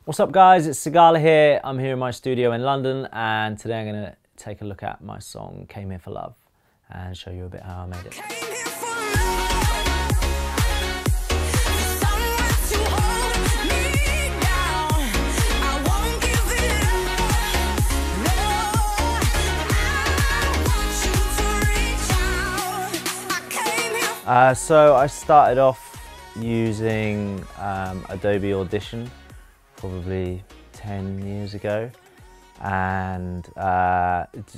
What's up guys, it's Sigala here. I'm here in my studio in London and today I'm going to take a look at my song Came Here For Love and show you a bit how I made it. So I started off using Adobe Audition probably 10 years ago, and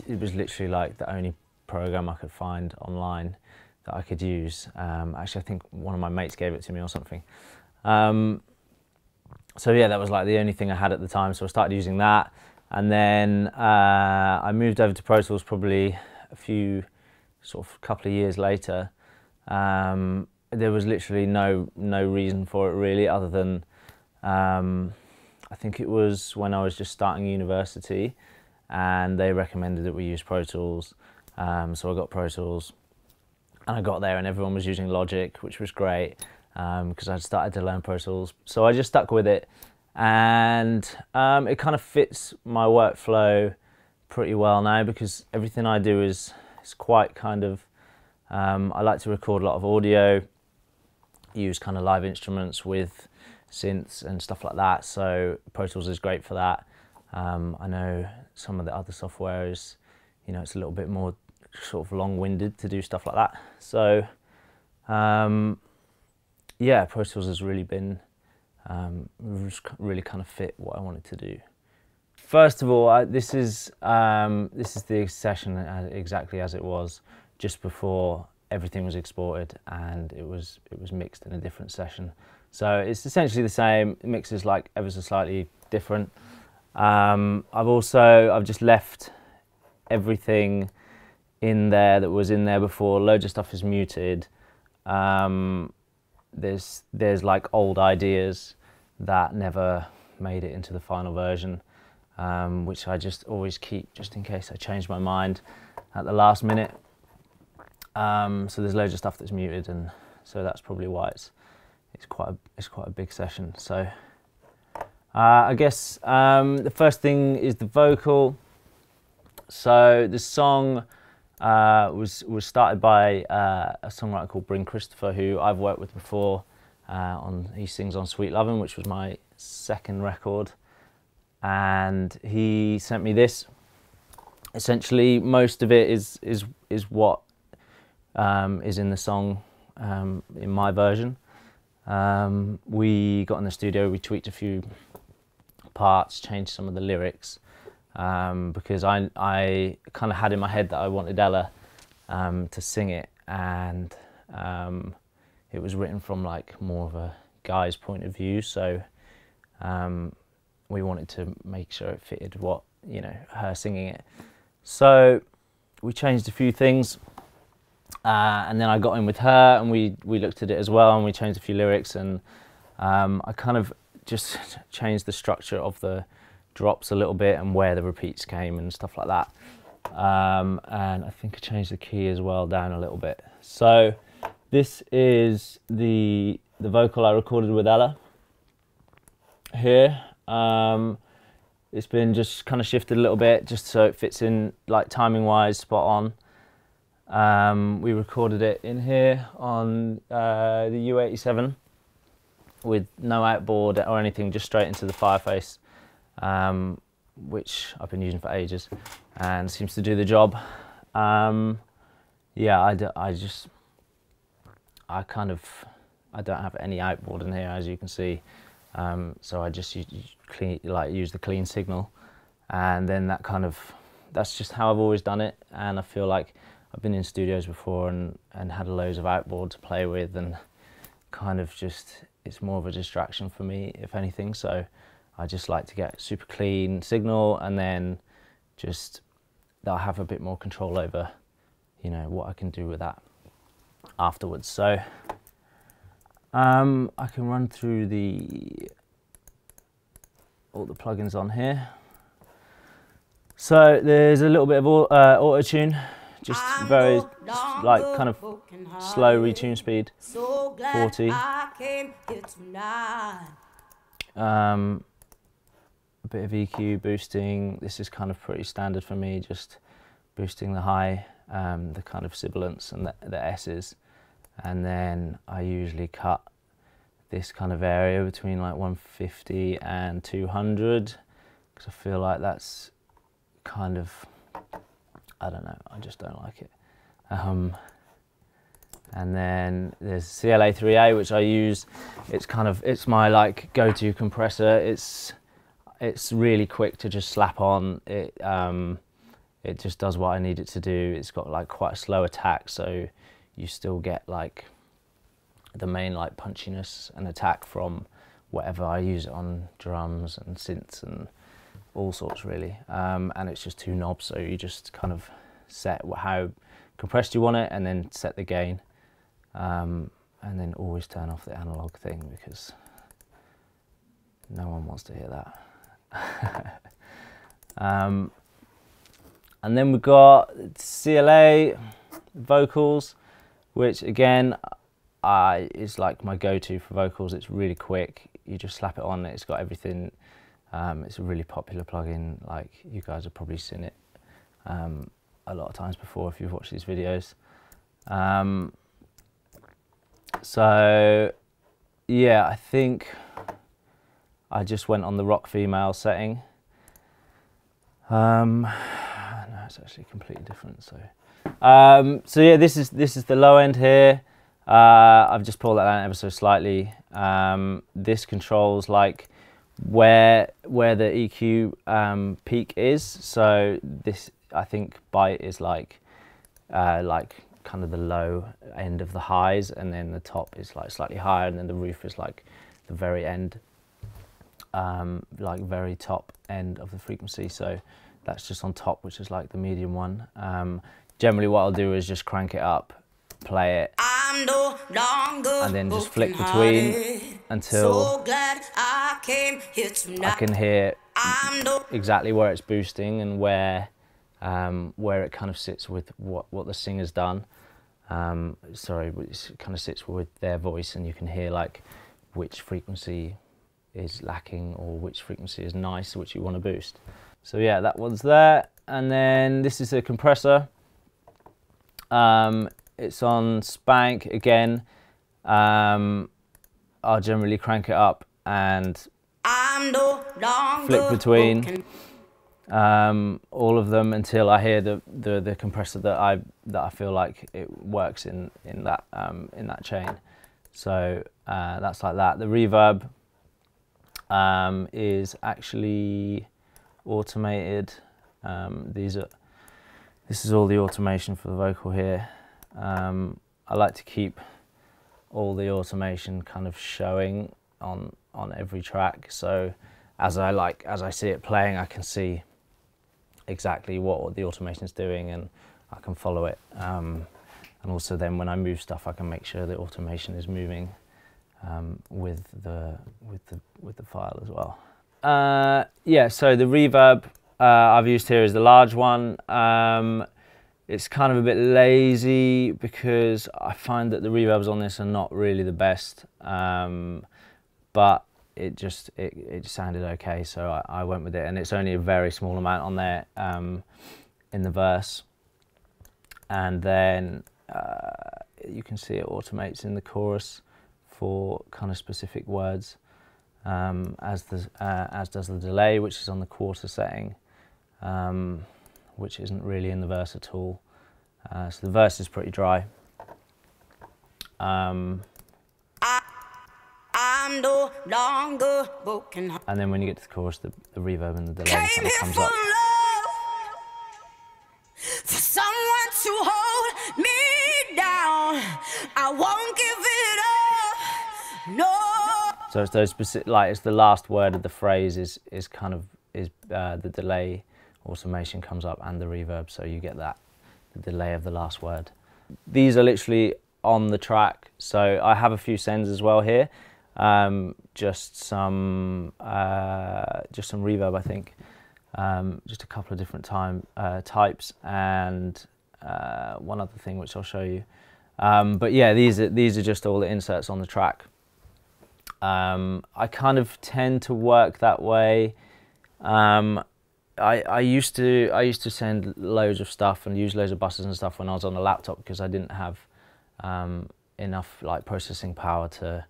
it was literally like the only program I could find online that I could use. Actually, I think one of my mates gave it to me or something. So yeah, that was like the only thing I had at the time, so I started using that, and then I moved over to Pro Tools probably couple of years later. There was literally no reason for it really, other than I think it was when I was just starting university and they recommended that we use Pro Tools. So I got Pro Tools and I got there and everyone was using Logic, which was great because I'd started to learn Pro Tools. So I just stuck with it, and it kind of fits my workflow pretty well now because everything I do is quite kind of, I like to record a lot of audio, use kind of live instruments with synths and stuff like that, so Pro Tools is great for that. I know some of the other software is, you know, it's a little bit more sort of long-winded to do stuff like that. So yeah, Pro Tools has really been, really kind of fit what I wanted to do. First of all, this is the session exactly as it was just before everything was exported, and it was mixed in a different session. So it's essentially the same, it mixes like ever so slightly different. I've just left everything in there that was in there before. Loads of stuff is muted. There's like old ideas that never made it into the final version, which I just always keep just in case I change my mind at the last minute. So there's loads of stuff that's muted, and so that's probably why it's quite a big session. So I guess the first thing is the vocal. So the song was started by a songwriter called Bryn Christopher, who I've worked with before. He sings on Sweet Lovin', which was my second record, and he sent me this. Essentially, most of it is what is in the song in my version. We got in the studio, we tweaked a few parts, changed some of the lyrics, because I kind of had in my head that I wanted Ella to sing it, and it was written from like more of a guy's point of view, so we wanted to make sure it fitted what, you know, her singing it. So we changed a few things. And then I got in with her and we looked at it as well, and we changed a few lyrics, and I kind of just changed the structure of the drops a little bit and where the repeats came and stuff like that. And I think I changed the key as well down a little bit. So this is the vocal I recorded with Ella here. It's been just kind of shifted a little bit just so it fits in like timing wise spot on. We recorded it in here on the U87 with no outboard or anything, just straight into the Fireface, which I've been using for ages and seems to do the job. Yeah, I don't have any outboard in here, as you can see, so I just use the clean signal, and then that's just how I've always done it, and I feel like I've been in studios before and had loads of outboard to play with, and kind of just, it's more of a distraction for me, if anything. So I just like to get super clean signal, and then just I'll have a bit more control over, you know, what I can do with that afterwards. So I can run through all the plugins on here. So there's a little bit of auto-tune, just very, like, kind of slow retune speed, 40. a bit of EQ boosting. This is kind of pretty standard for me, just boosting the high, the kind of sibilants and the S's. And then I usually cut this kind of area between like 150 and 200, because I feel like that's kind of, I don't know, I just don't like it. And then there's CLA 3A, which I use. It's my like go-to compressor. It's really quick to just slap on. It just does what I need it to do. It's got like quite a slow attack, so you still get like the main like punchiness and attack from whatever. I use it on drums and synths and all sorts really. And it's just 2 knobs, so you just kind of set how compressed you want it and then set the gain. And then always turn off the analog thing, because no one wants to hear that. And then we've got CLA vocals, which again is like my go-to for vocals. It's really quick. You just slap it on. It's got everything. It's a really popular plugin. Like, you guys have probably seen it a lot of times before if you've watched these videos. So yeah, I think I just went on the rock female setting. No, it's actually completely different. So yeah, this is the low end here. I've just pulled that down ever so slightly. This controls like where the EQ peak is. So this, I think, bite is like kind of the low end of the highs, and then the top is like slightly higher, and then the roof is like the very end, like very top end of the frequency. So that's just on top, which is like the medium one. Generally what I'll do is just crank it up, play it, and then just flick between until I can hear exactly where it's boosting and where it kind of sits with what the singer's done. Sorry, it kind of sits with their voice, and you can hear like which frequency is lacking or which frequency is nice, which you want to boost. So yeah, that one's there. And then this is a compressor. It's on Spank again. I'll generally crank it up and flick between all of them until I hear the compressor that I feel like it works in that chain. So that's like that. The reverb is actually automated. This is all the automation for the vocal here. I like to keep all the automation kind of showing on every track, so as I see it playing, I can see exactly what the automation is doing, and I can follow it. And also then when I move stuff, I can make sure the automation is moving with the file as well. Yeah, so the reverb I've used here is the large one. It's kind of a bit lazy because I find that the reverbs on this are not really the best, but it just sounded okay, so I went with it, and it's only a very small amount on there in the verse, and then you can see it automates in the chorus for kind of specific words, as does the delay, which is on the quarter setting, which isn't really in the verse at all. So the verse is pretty dry. I'm no longer broken. And then when you get to the chorus, the reverb and the delay kind of comes up. For someone to hold me down, I won't give it up. No. So it's those specific, like it's the last word of the phrase is the delay automation comes up and the reverb, so you get that, the delay of the last word. These are literally on the track, so I have a few sends as well here, just some reverb, I think, just a couple of different types, and one other thing which I'll show you. But yeah, these are just all the inserts on the track. I kind of tend to work that way I used to send loads of stuff and use loads of buses and stuff when I was on the laptop, because I didn't have enough like processing power to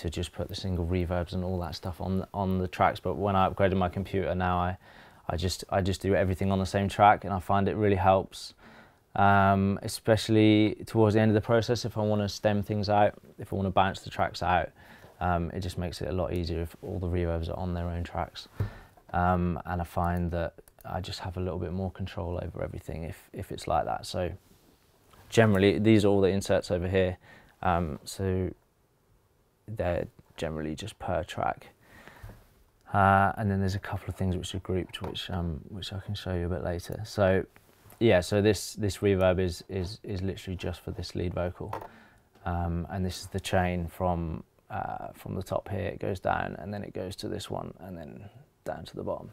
just put the single reverbs and all that stuff on the tracks. But when I upgraded my computer, now I just do everything on the same track, and I find it really helps, especially towards the end of the process. If I want to stem things out, if I want to bounce the tracks out, it just makes it a lot easier if all the reverbs are on their own tracks. And I find that I just have a little bit more control over everything if it's like that. So generally, these are all the inserts over here. So they're generally just per track. And then there's a couple of things which are grouped, which I can show you a bit later. So yeah, so this reverb is literally just for this lead vocal, and this is the chain from the top here. It goes down, and then it goes to this one, and then down to the bottom.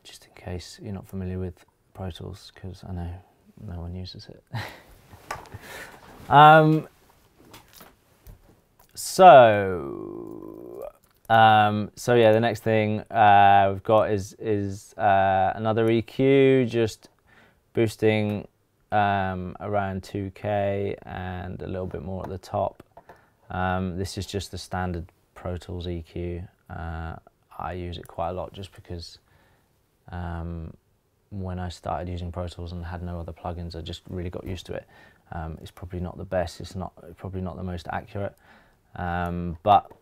Just in case you're not familiar with Pro Tools, because I know no one uses it. So yeah, the next thing we've got is another EQ, just boosting around 2K and a little bit more at the top. This is just the standard Pro Tools EQ. I use it quite a lot just because when I started using Pro Tools and had no other plugins, I just really got used to it. It's probably not the best, it's probably not the most accurate, but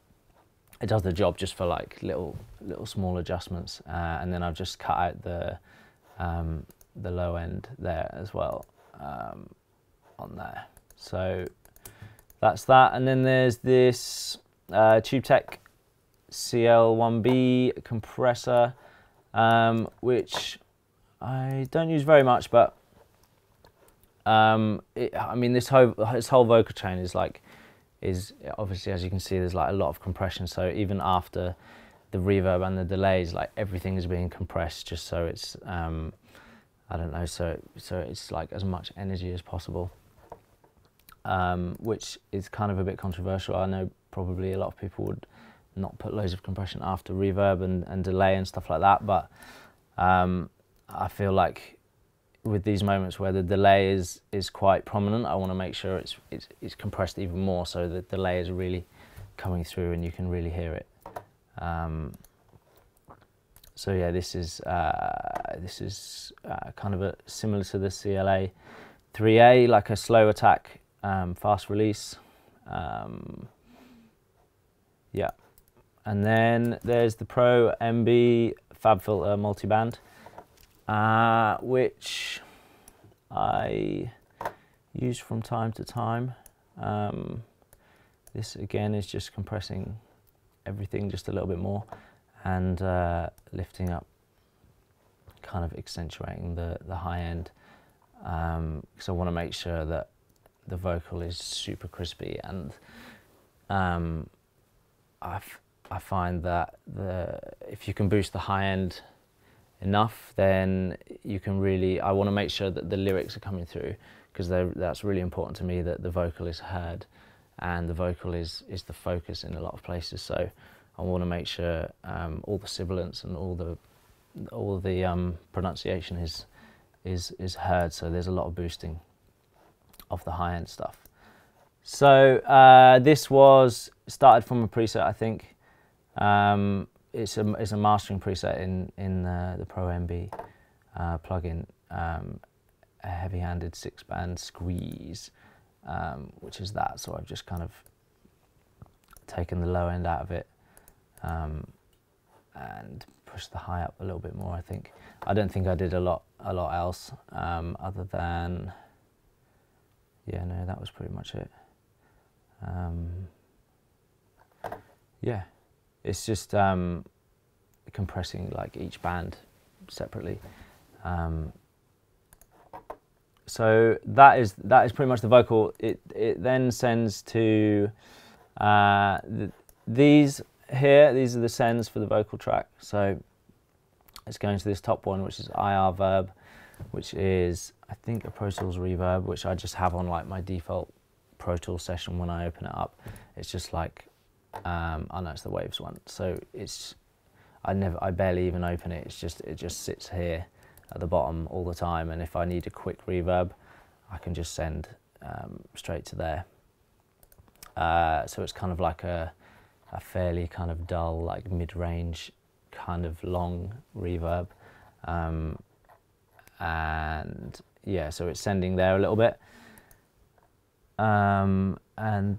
it does the job just for like little small adjustments. And then I've just cut out the low end there as well, on there. So that's that. And then there's this TubeTech CL1B compressor, which I don't use very much, but I mean, this whole vocal chain is obviously, as you can see, there's like a lot of compression. So even after the reverb and the delays, like everything is being compressed just so it's I don't know, so it's like as much energy as possible, which is kind of a bit controversial. I know probably a lot of people would not put loads of compression after reverb and delay and stuff like that, but I feel like with these moments where the delay is quite prominent, I want to make sure it's compressed even more, so the delay is really coming through and you can really hear it. So yeah, this is kind of similar to the CLA 3A, like a slow attack, fast release. Yeah, and then there's the Pro MB FabFilter multiband, which I use from time to time. This again is just compressing everything just a little bit more and lifting up, kind of accentuating the high end, because I want to make sure that the vocal is super crispy. And I find that if you can boost the high end enough, then you can really, I want to make sure that the lyrics are coming through, because that's really important to me, that the vocal is heard and the vocal is the focus in a lot of places. So I want to make sure all the sibilants and all the pronunciation is heard, so there's a lot of boosting of the high end stuff. So this was started from a preset, I think. It's a mastering preset in the Pro MB plugin, a heavy-handed 6-band squeeze, which is that. So I've just kind of taken the low end out of it and pushed the high up a little bit more. I think I don't think I did a lot else other than, yeah, no, that was pretty much it. Yeah. It's just compressing like each band separately. So that is pretty much the vocal. It then sends to these here. These are the sends for the vocal track. So it's going to this top one, which is IR Verb, which is, I think, a Pro Tools reverb, which I just have on like my default Pro Tools session when I open it up. It's just like, oh no, it's the Waves one. So it's I barely even open it. It just sits here at the bottom all the time, and if I need a quick reverb, I can just send straight to there. So it's kind of like a fairly kind of dull, like mid-range kind of long reverb, and yeah, so it's sending there a little bit, and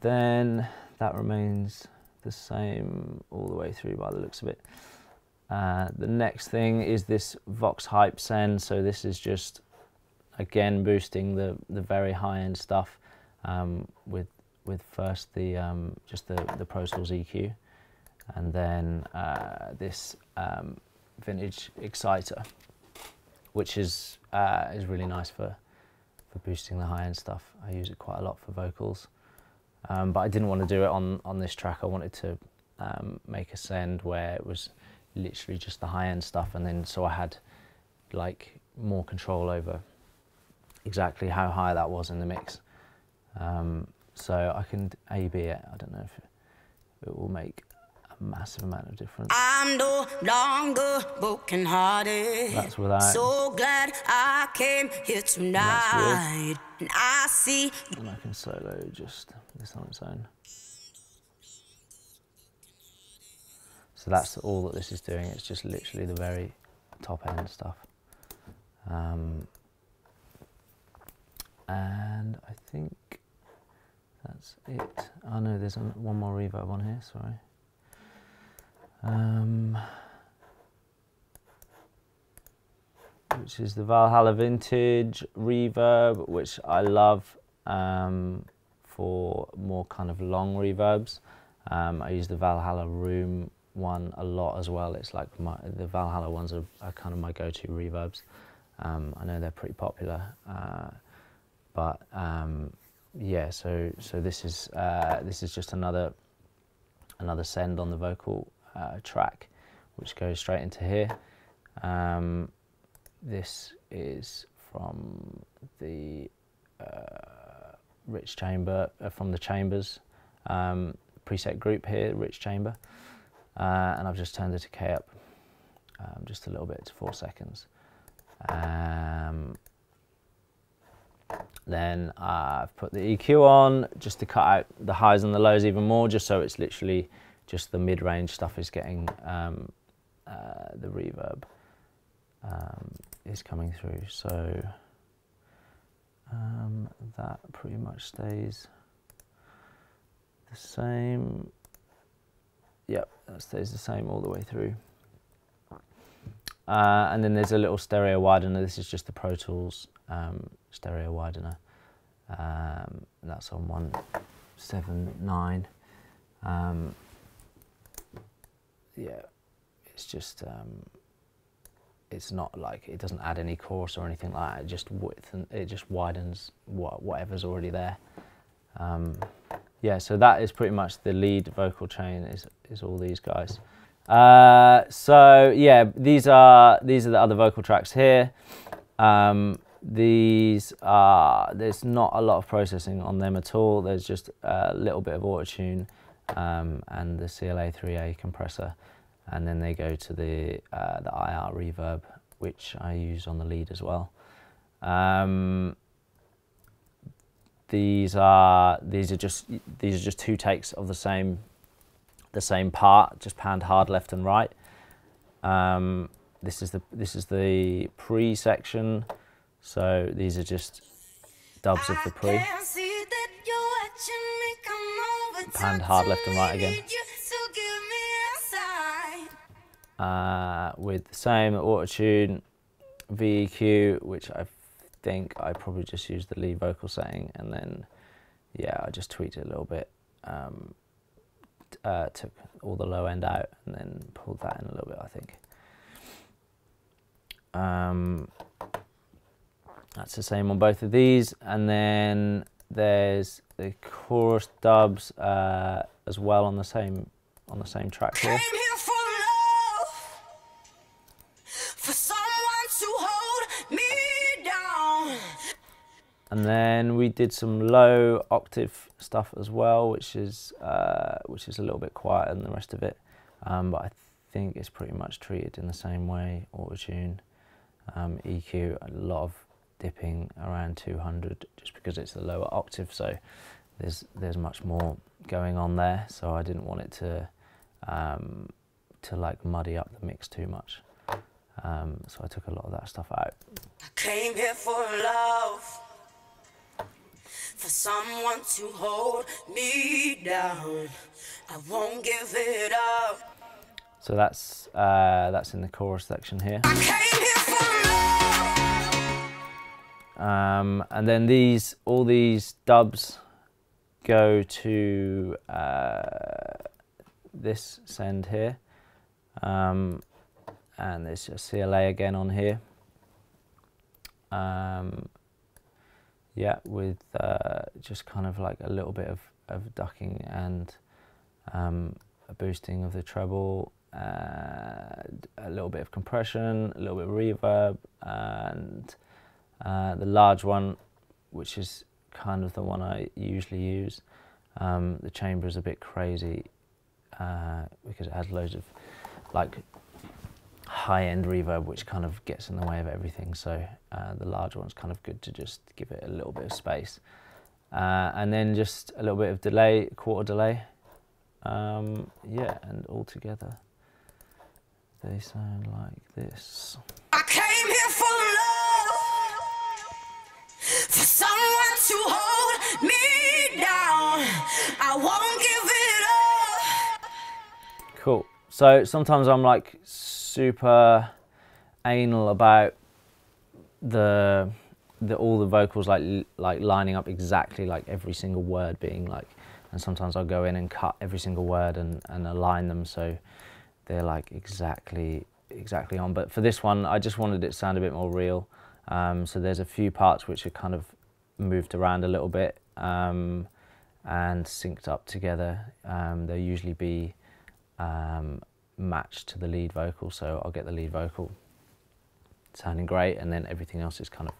then that remains the same all the way through by the looks of it. The next thing is this Vox Hype send. So this is just again boosting the very high end stuff with first the just the Pro Tools EQ, and then this vintage exciter, which is really nice for boosting the high end stuff. I use it quite a lot for vocals, but I didn't want to do it on this track. I wanted to make a send where it was literally just the high end stuff, and then so I had like more control over exactly how high that was in the mix. So I can A/B it. I don't know if it will make a massive amount of difference. I'm no longer broken hearted. That's without. So glad I came here tonight. And I see. And I can solo just this on its own. So that's all that this is doing. It's just literally the very top end stuff. And I think that's it. Oh no, there's one more reverb on here, sorry. Which is the Valhalla Vintage reverb, which I love for more kind of long reverbs. I use the Valhalla Room one a lot as well. It's like the Valhalla ones are kind of my go-to reverbs. I know they're pretty popular, but yeah. So this is just another send on the vocal track, which goes straight into here. This is from the Rich Chamber, from the Chambers preset group here, Rich Chamber. And I've just turned the decay up just a little bit to 4 seconds. Then I've put the EQ on just to cut out the highs and the lows even more, just so it's literally just the mid-range stuff is getting the reverb is coming through. So that pretty much stays the same. Yep, that stays the same all the way through. And then there's a little stereo widener. This is just the Pro Tools stereo widener. That's on 179. Yeah, it's just, it's not like, it doesn't add any chorus or anything like that. It just width, and it just widens whatever's already there. Yeah, so that is pretty much the lead vocal chain is all these guys. So yeah, these are the other vocal tracks here. There's not a lot of processing on them at all. There's just a little bit of auto-tune and the Sigala 3A compressor, and then they go to the IR reverb, which I use on the lead as well. These are just 2 takes of the same part, just panned hard left and right. This is the pre section, so these are just dubs of the pre. Panned hard left and right again. With the same auto-tune, VEQ, which I think I probably just used the lead vocal setting, and then yeah, I just tweaked it a little bit, took all the low end out and then pulled that in a little bit, I think. That's the same on both of these, and then there's the chorus dubs as well on the same track here. And then we did some low octave stuff as well, which is a little bit quieter than the rest of it. But I think it's pretty much treated in the same way. Auto-tune, EQ, a lot of dipping around 200 just because it's the lower octave, so there's much more going on there, so I didn't want it to like muddy up the mix too much, so I took a lot of that stuff out. I came here for love, for someone to hold me down. I won't give it up. So that's in the chorus section here. I came here for love. And then all these dubs go to this send here, and there's a CLA again on here. Yeah, with just kind of like a little bit of ducking and a boosting of the treble, a little bit of compression, a little bit of reverb, and the large one, which is kind of the one I usually use. The chamber is a bit crazy because it has loads of like high-end reverb, which kind of gets in the way of everything. So the large one's kind of good to just give it a little bit of space, and then just a little bit of delay, quarter delay. Yeah, and all together they sound like this. I came here for love, for someone to hold me down. I won't give it up. Cool. So sometimes I'm like super anal about all the vocals like lining up exactly, like every single word being like, and sometimes I'll go in and cut every single word and align them so they're like exactly on. But for this one, I just wanted it to sound a bit more real. So there's a few parts which are kind of moved around a little bit and synced up together. They'll usually be matched to the lead vocal, so I'll get the lead vocal sounding great, and then everything else is kind of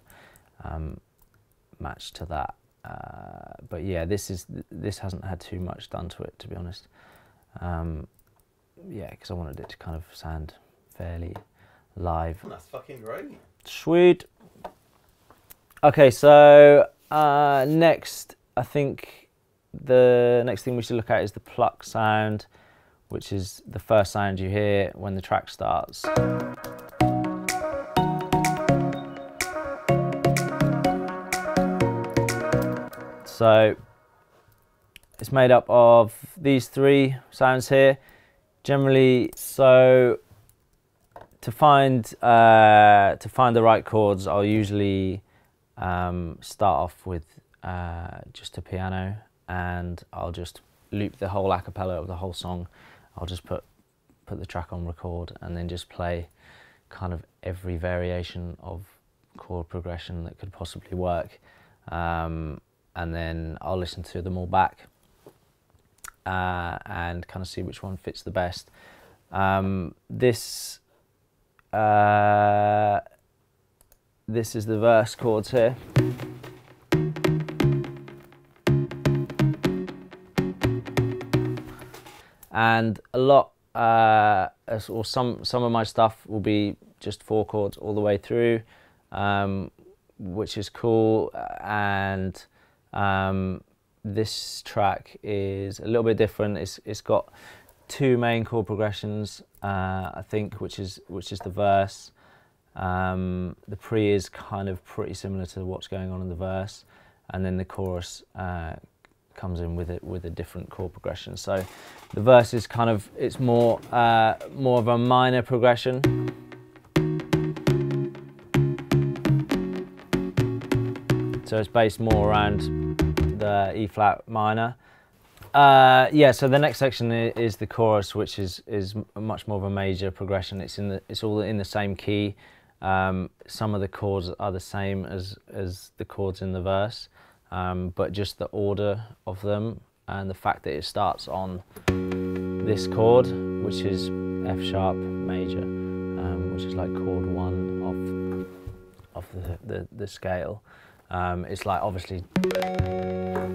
matched to that. But yeah, this hasn't had too much done to it, to be honest. Yeah, because I wanted it to kind of sound fairly live. That's fucking great. Sweet. Okay, so next, I think the next thing we should look at is the pluck sound, which is the first sound you hear when the track starts. So it's made up of these three sounds here. Generally, so to find the right chords, I'll usually start off with just a piano, and I'll just loop the whole a cappella of the whole song. I'll just put the track on record and then just play kind of every variation of chord progression that could possibly work, and then I'll listen to them all back and kind of see which one fits the best. This is the verse chords here. And a lot, or some of my stuff will be just 4 chords all the way through, which is cool. And this track is a little bit different. It's got 2 main chord progressions, I think, which is the verse. The pre is kind of pretty similar to what's going on in the verse, and then the chorus comes in with a different chord progression. So the verse is kind of, it's more of a minor progression. So it's based more around the E flat minor. Yeah, so the next section is the chorus, which is much more of a major progression. It's all in the same key. Some of the chords are the same as the chords in the verse, but just the order of them and the fact that it starts on this chord, which is F sharp major, which is like chord 1 of the scale. It's like, obviously,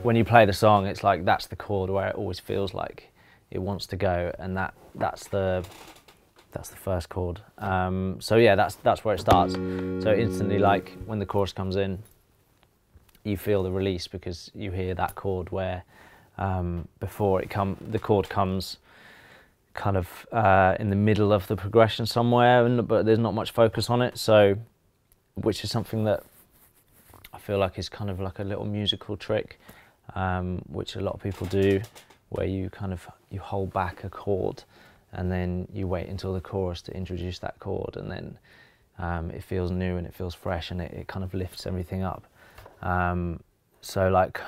when you play the song, it's like that's the chord where it always feels like it wants to go, and that's the That's the first chord. So yeah, that's where it starts. So instantly, like when the chorus comes in, you feel the release because you hear that chord where before the chord comes kind of in the middle of the progression somewhere, but there's not much focus on it. So, which is something that I feel like is kind of like a little musical trick, which a lot of people do, where you hold back a chord and then you wait until the chorus to introduce that chord, and then it feels new and it feels fresh, and it kind of lifts everything up. So like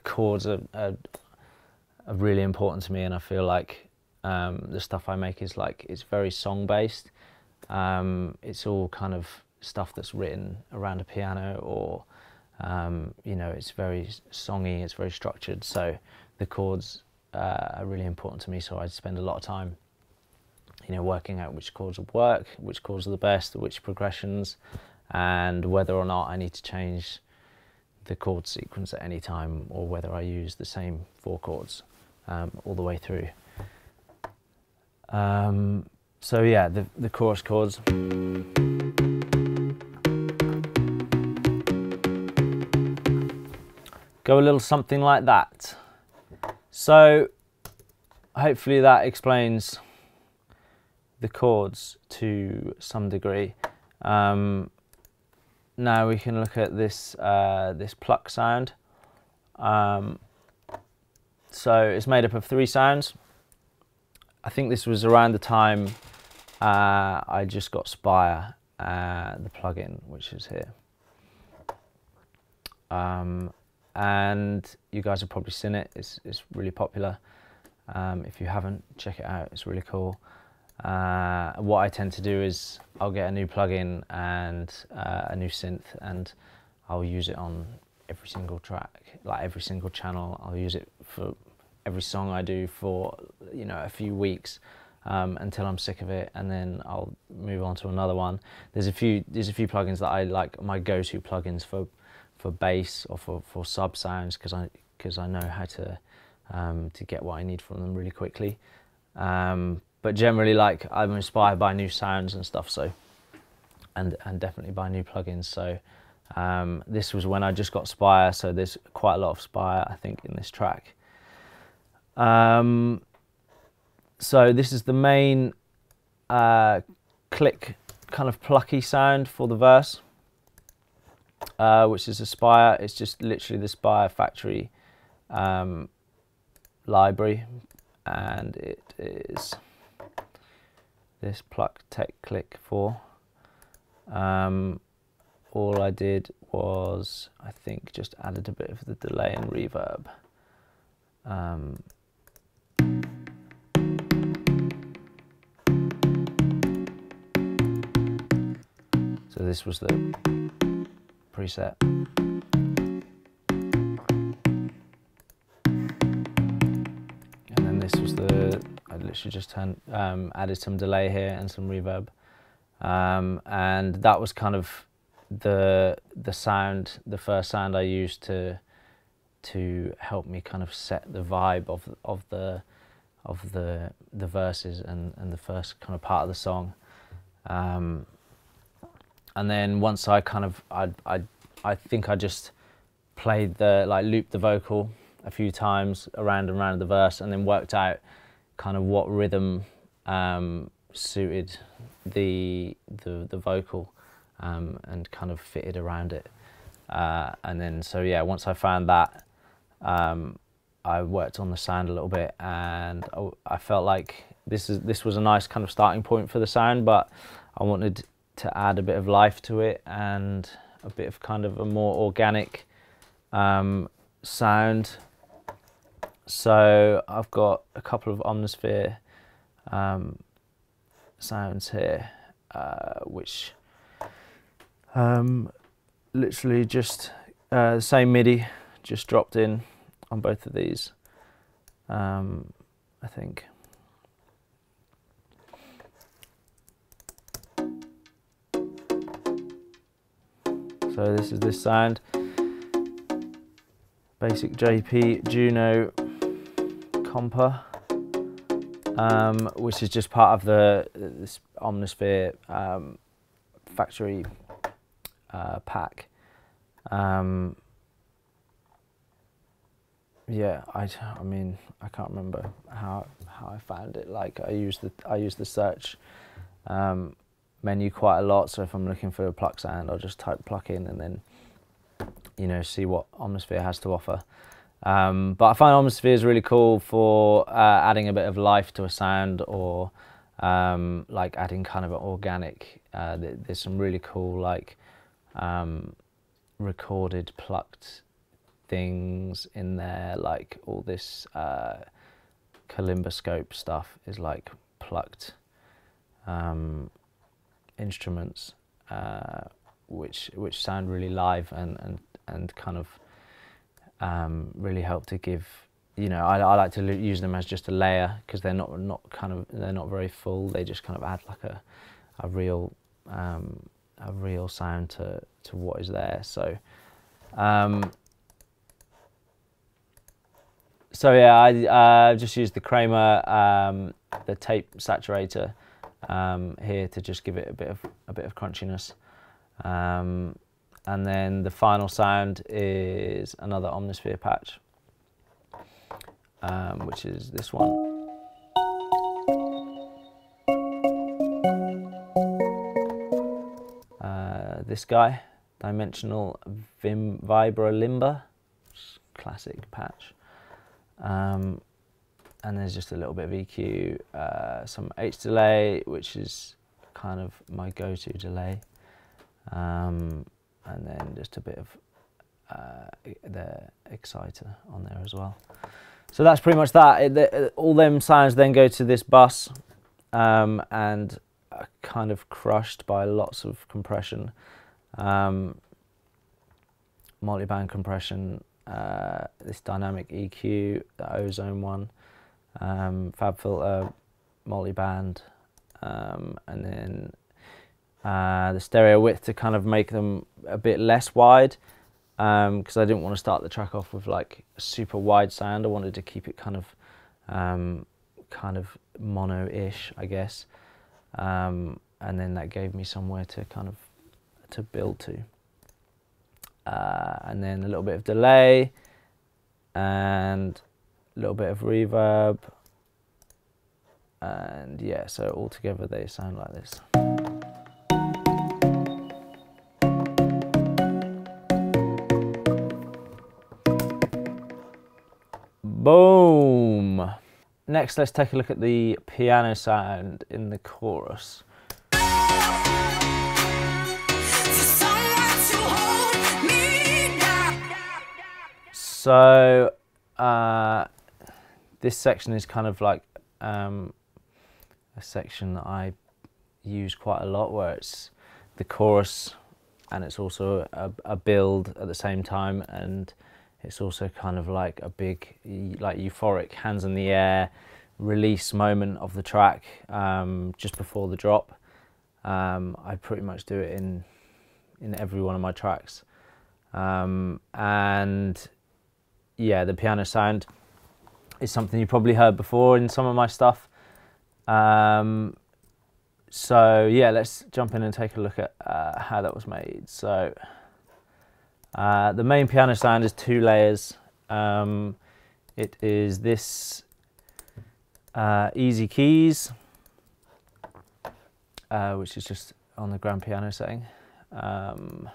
chords are really important to me, and I feel like the stuff I make is like, it's very song based. It's all kind of stuff that's written around a piano, or you know, it's very songy, it's very structured. So the chords are really important to me. So I spend a lot of time, you know, working out which chords will work, which chords are the best, which progressions, and whether or not I need to change the chord sequence at any time, or whether I use the same 4 chords all the way through. So yeah, the chorus chords. Go a little something like that. So hopefully that explains the chords to some degree. Now we can look at this this pluck sound. So it's made up of 3 sounds. I think this was around the time I just got Spire, the plugin, which is here. And you guys have probably seen it. It's really popular. If you haven't, check it out. It's really cool. What I tend to do is I'll get a new plugin and a new synth, and I'll use it on every single track, like every single channel. I'll use it for every song I do for, you know, a few weeks until I'm sick of it, and then I'll move on to another one. There's a few plugins that I like, my go-to plugins for bass or for sub sounds, because I know how to get what I need from them really quickly. But generally, like, I'm inspired by new sounds and stuff, so and definitely by new plugins. So this was when I just got Spire, so there's quite a lot of Spire, I think, in this track. So this is the main click, kind of plucky sound for the verse, which is a Spire. It's just literally the Spire factory library, and it is this pluck tech click 4. All I did was, I think, just added a bit of the delay and reverb. So this was the preset. And then this was I literally just added some delay here and some reverb. And that was kind of the sound, the first sound I used to help me kind of set the vibe of the verses and the first kind of part of the song. And then once I kind of, I think I just played looped the vocal a few times around and around the verse, and then worked out kind of what rhythm suited the vocal, and kind of fitted around it. And then, so yeah, once I found that, I worked on the sound a little bit, and I felt like this was a nice kind of starting point for the sound, but I wanted to add a bit of life to it and a bit of kind of a more organic sound. So I've got a couple of Omnisphere sounds here, which literally just the same MIDI, just dropped in on both of these, I think. So this is this sound, basic JP Juno compa. which is just part of this Omnisphere factory pack. Yeah, I mean, I can't remember how I found it. Like, I use the search menu quite a lot. So if I'm looking for a pluck sound, I'll just type pluck in and then, you know, see what Omnisphere has to offer. But I find Omnisphere is really cool for adding a bit of life to a sound, or like adding kind of an organic. There's some really cool like recorded plucked things in there, like all this kalimboscope stuff is like plucked instruments, which sound really live and kind of really help to give, you know, I like to use them as just a layer, because they're not very full. They just kind of add like a real sound to what is there. So so yeah, I just used the Kramer the tape saturator here to just give it a bit of crunchiness. And then the final sound is another Omnisphere patch, which is this one. This guy, Dimensional Vibrolimber, classic patch. And there's just a little bit of EQ, some H delay, which is kind of my go-to delay. And then just a bit of the exciter on there as well. So that's pretty much that. All them sounds then go to this bus, and are kind of crushed by lots of compression, multi-band compression, this dynamic EQ, the Ozone one, Fab Filter, multi-band, and then the stereo width to kind of make them a bit less wide, because I didn't want to start the track off with like a super wide sound. I wanted to keep it kind of mono-ish, I guess, and then that gave me somewhere to kind of build to, and then a little bit of delay and a little bit of reverb, and yeah, so all together they sound like this. Boom! Next, let's take a look at the piano sound in the chorus. So this section is kind of like a section that I use quite a lot, where it's the chorus and it's also a build at the same time, and it's also kind of like a big, like euphoric, hands in the air release moment of the track just before the drop. I pretty much do it in every one of my tracks, and yeah, the piano sound is something you probably heard before in some of my stuff. So yeah, let's jump in and take a look at how that was made. So the main piano sound is 2 layers. It is this easy keys, which is just on the grand piano setting, and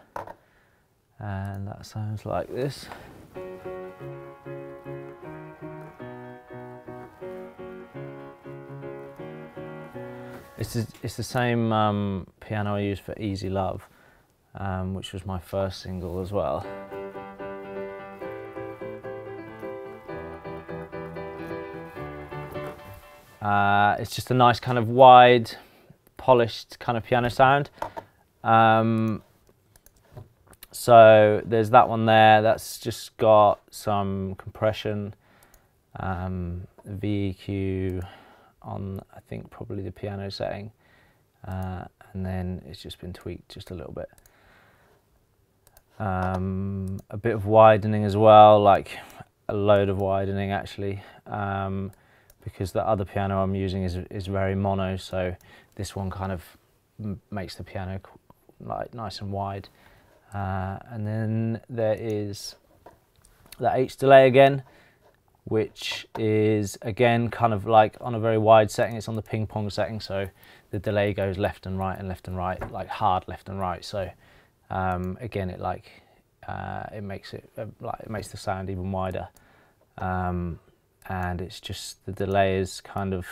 that sounds like this. It's the same piano I used for Easy Love, which was my first single as well. It's just a nice kind of wide, polished kind of piano sound. So there's that one there, that's just got some compression, VEQ on, I think, probably the piano setting, and then it's just been tweaked just a little bit. A bit of widening as well, like a load of widening actually, because the other piano I'm using is very mono, so this one kind of makes the piano like nice and wide. And then there is the H delay again, which is again kind of like on a very wide setting. It's on the ping pong setting, so the delay goes left and right and left and right, like hard left and right. So again, it like it makes the sound even wider, and it's just the delay is kind of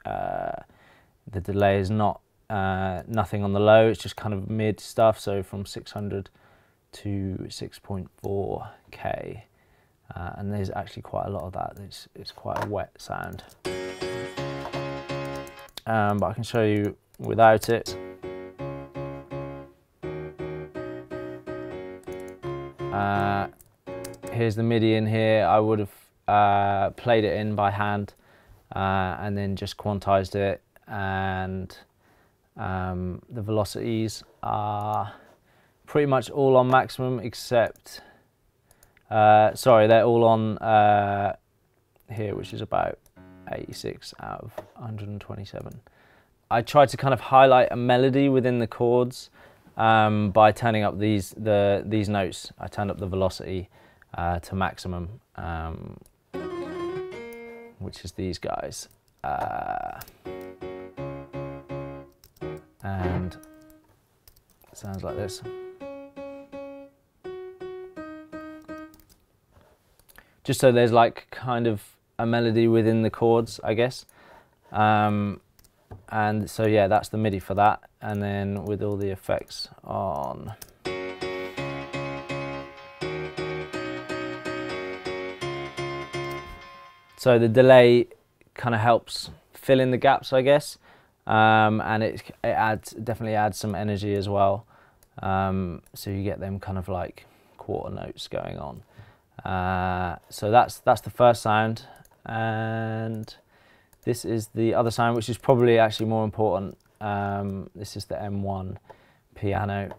the delay is not nothing on the low. It's just kind of mid stuff. So from 600 to 6.4K. And there's actually quite a lot of that. It's quite a wet sound. But I can show you without it. Here's the MIDI in here. I would have played it in by hand and then just quantized it, and the velocities are pretty much all on maximum except sorry, they're all on here, which is about 86 out of 127. I tried to kind of highlight a melody within the chords by turning up these notes. I turned up the velocity to maximum, which is these guys, and it sounds like this. Just so there's like kind of a melody within the chords, I guess. And so yeah, that's the MIDI for that. And then with all the effects on. So the delay kind of helps fill in the gaps, I guess. And it definitely adds some energy as well. So you get them kind of like quarter notes going on. So that's the first sound, and this is the other sound, which is probably actually more important. This is the M1 piano.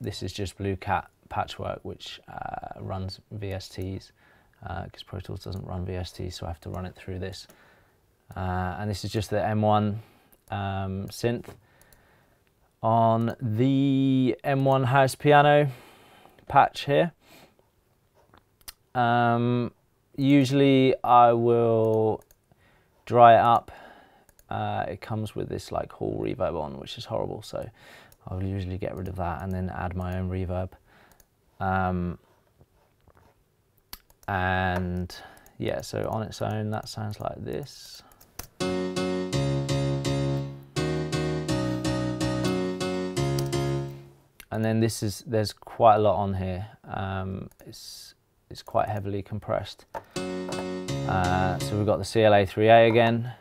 This is just Blue Cat Patchwork, which runs VSTs, because Pro Tools doesn't run VSTs, so I have to run it through this. And this is just the M1 synth on the M1 house piano patch here. Usually I will dry it up. It comes with this like hall reverb on, which is horrible, so I'll usually get rid of that and then add my own reverb. And yeah, so on its own that sounds like this. And then there's quite a lot on here. It's quite heavily compressed. So we've got the CLA 3A again.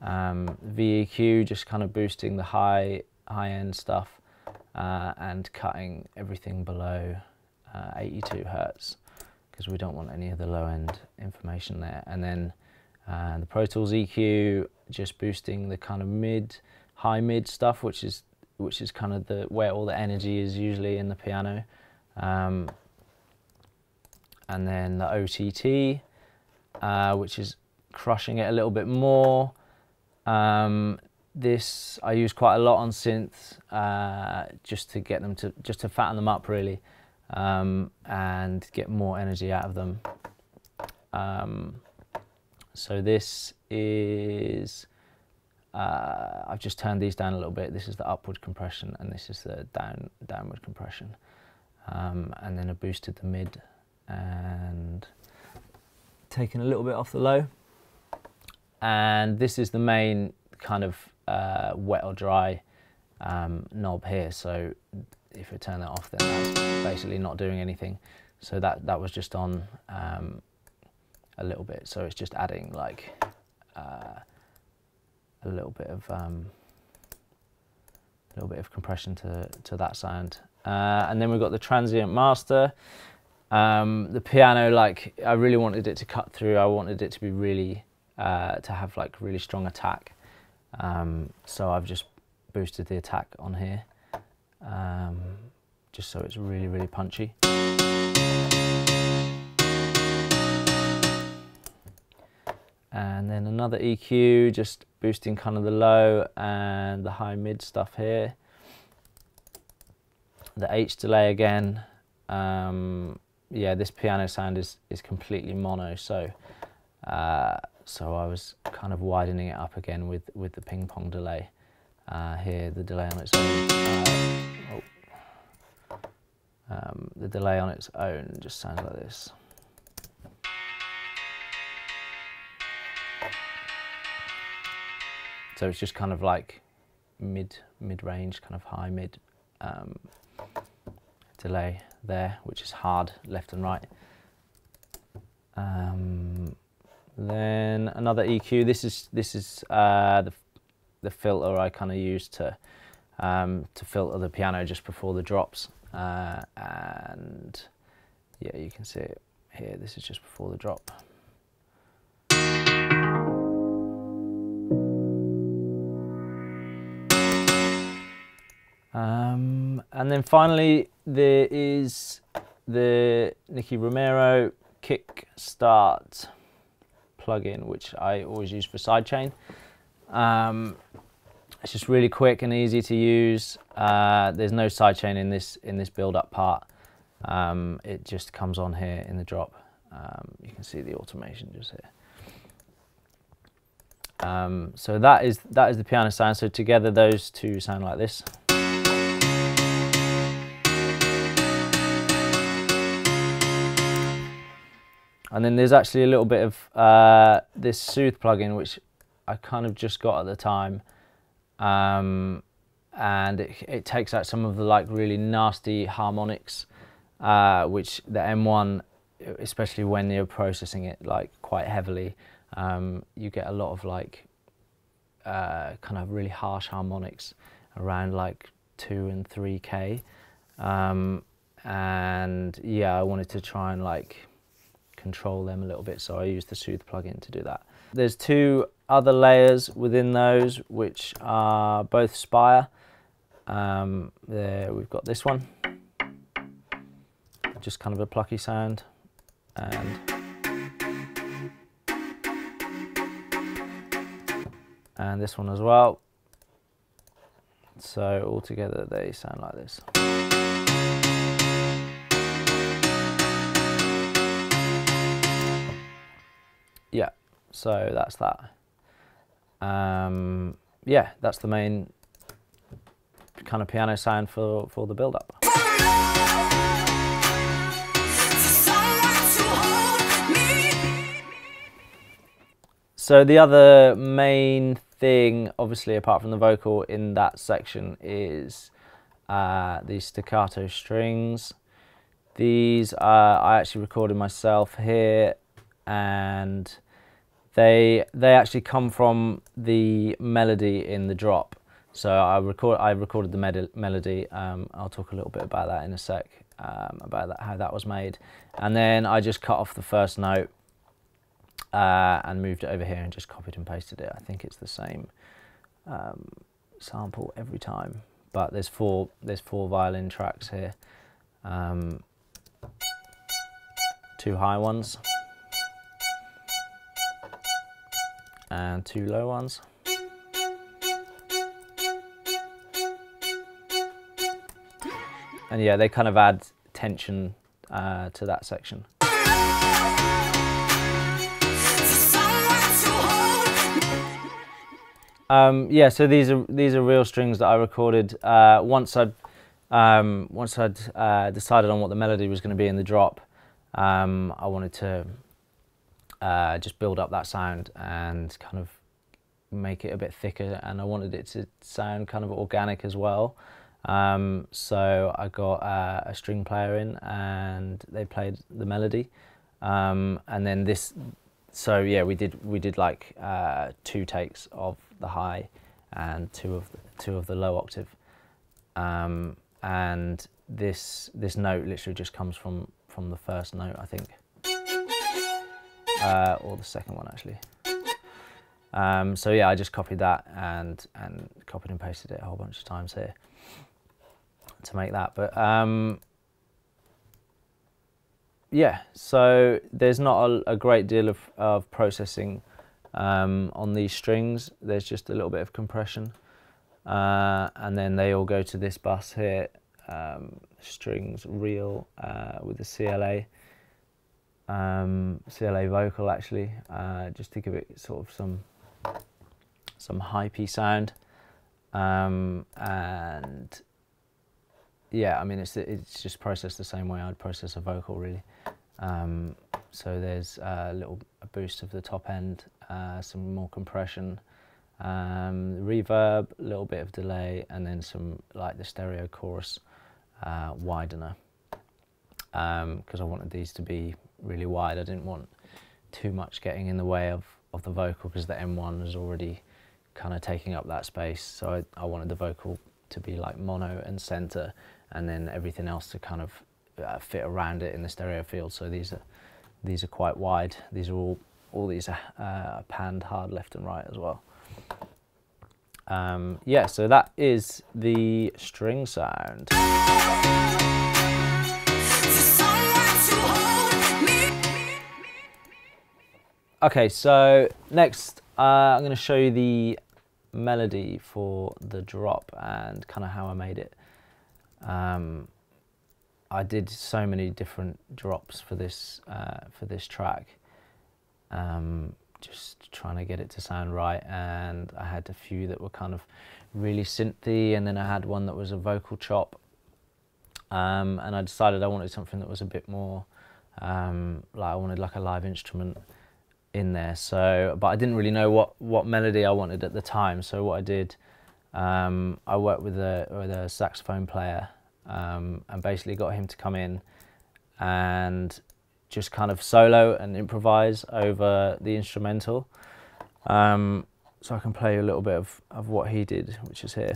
VEQ, just kind of boosting the high-end stuff and cutting everything below 82 Hertz, because we don't want any of the low-end information there. And then the Pro Tools EQ, just boosting the kind of high mid stuff, which is kind of where all the energy is usually in the piano. And then the OTT, which is crushing it a little bit more. This I use quite a lot on synths, just to get them to fatten them up really, and get more energy out of them. So this is, I've just turned these down a little bit. This is the upward compression, and this is the downward compression. And then I boosted the mid and taken a little bit off the low. And this is the main kind of wet or dry knob here. So if I turn that off, then that's basically not doing anything. So that was just on a little bit. So it's just adding like a little bit of compression to that sound. And then we've got the transient master. The piano, like, I really wanted it to cut through. I wanted it to be really to have like really strong attack. So I've just boosted the attack on here, just so it's really, really punchy. And then another EQ, just boosting kind of the low and the high mid stuff here. The H delay again. Yeah, this piano sound is completely mono, so so I was kind of widening it up again with the ping pong delay. Here, the delay on its own. The delay on its own just sounds like this. So it's just kind of like mid-range, kind of high mid delay there, which is hard left and right. Then another EQ. This is the filter I kind of use to filter the piano just before the drops, and yeah, you can see it here. This is just before the drop. And then finally there is the Nicky Romero kick start plugin, which I always use for sidechain. It's just really quick and easy to use. There's no sidechain in this build-up part. It just comes on here in the drop. You can see the automation just here. So that is the piano sound. So together those two sound like this. And then there's actually a little bit of this Soothe plugin, which I kind of just got at the time, and it takes out some of the like really nasty harmonics, which the M1, especially when you're processing it like quite heavily, you get a lot of like kind of really harsh harmonics around like 2 and 3K, and yeah, I wanted to try and like control them a little bit, so I used the Soothe plugin to do that. There's two other layers within those, which are both Spire. There we've got this one, just kind of a plucky sound, and this one as well. So altogether they sound like this. Yeah, so that's that. Yeah, that's the main kind of piano sound for the build-up. So the other main thing, obviously apart from the vocal in that section, is these staccato strings. These I actually recorded myself here, and they actually come from the melody in the drop. So I recorded the melody. I'll talk a little bit about that in a sec, about that, how that was made, and then I just cut off the first note and moved it over here and just copied and pasted it. I think it's the same sample every time, but there's four violin tracks here, 2 high ones and 2 low ones. And yeah, they kind of add tension to that section. Yeah, so these are real strings that I recorded once I'd decided on what the melody was going to be in the drop. I wanted to just build up that sound and kind of make it a bit thicker, and I wanted it to sound kind of organic as well. So I got a string player in, and they played the melody, and then this. So yeah, we did like 2 takes of the high and two of the low octave, and this note literally just comes from the first note, I think, or the second one actually. So yeah, I just copied that and copied and pasted it a whole bunch of times here to make that. But yeah, so there's not a great deal of processing On these strings, there's just a little bit of compression, and then they all go to this bus here, strings real with the CLA vocal actually, just to give it sort of some hypey sound, and yeah, I mean it's just processed the same way I'd process a vocal really. So there's a boost of the top end, some more compression, reverb, a little bit of delay, and then some like the stereo chorus widener, because I wanted these to be really wide. I didn't want too much getting in the way of the vocal, because the M1 was already kind of taking up that space, so I wanted the vocal to be like mono and center, and then everything else to kind of fit around it in the stereo field. So these are quite wide. These are all these are panned hard left and right as well. Yeah, so that is the string sound. Okay, so next I'm going to show you the melody for the drop and kind of how I made it. I did so many different drops for this track, just trying to get it to sound right, and I had a few that were kind of really synthy, and then I had one that was a vocal chop, and I decided I wanted something that was a bit more like I wanted like a live instrument in there. So, but I didn't really know what melody I wanted at the time. So what I did, I worked with a saxophone player, and basically got him to come in and just kind of solo and improvise over the instrumental. So I can play you a little bit of what he did, which is here.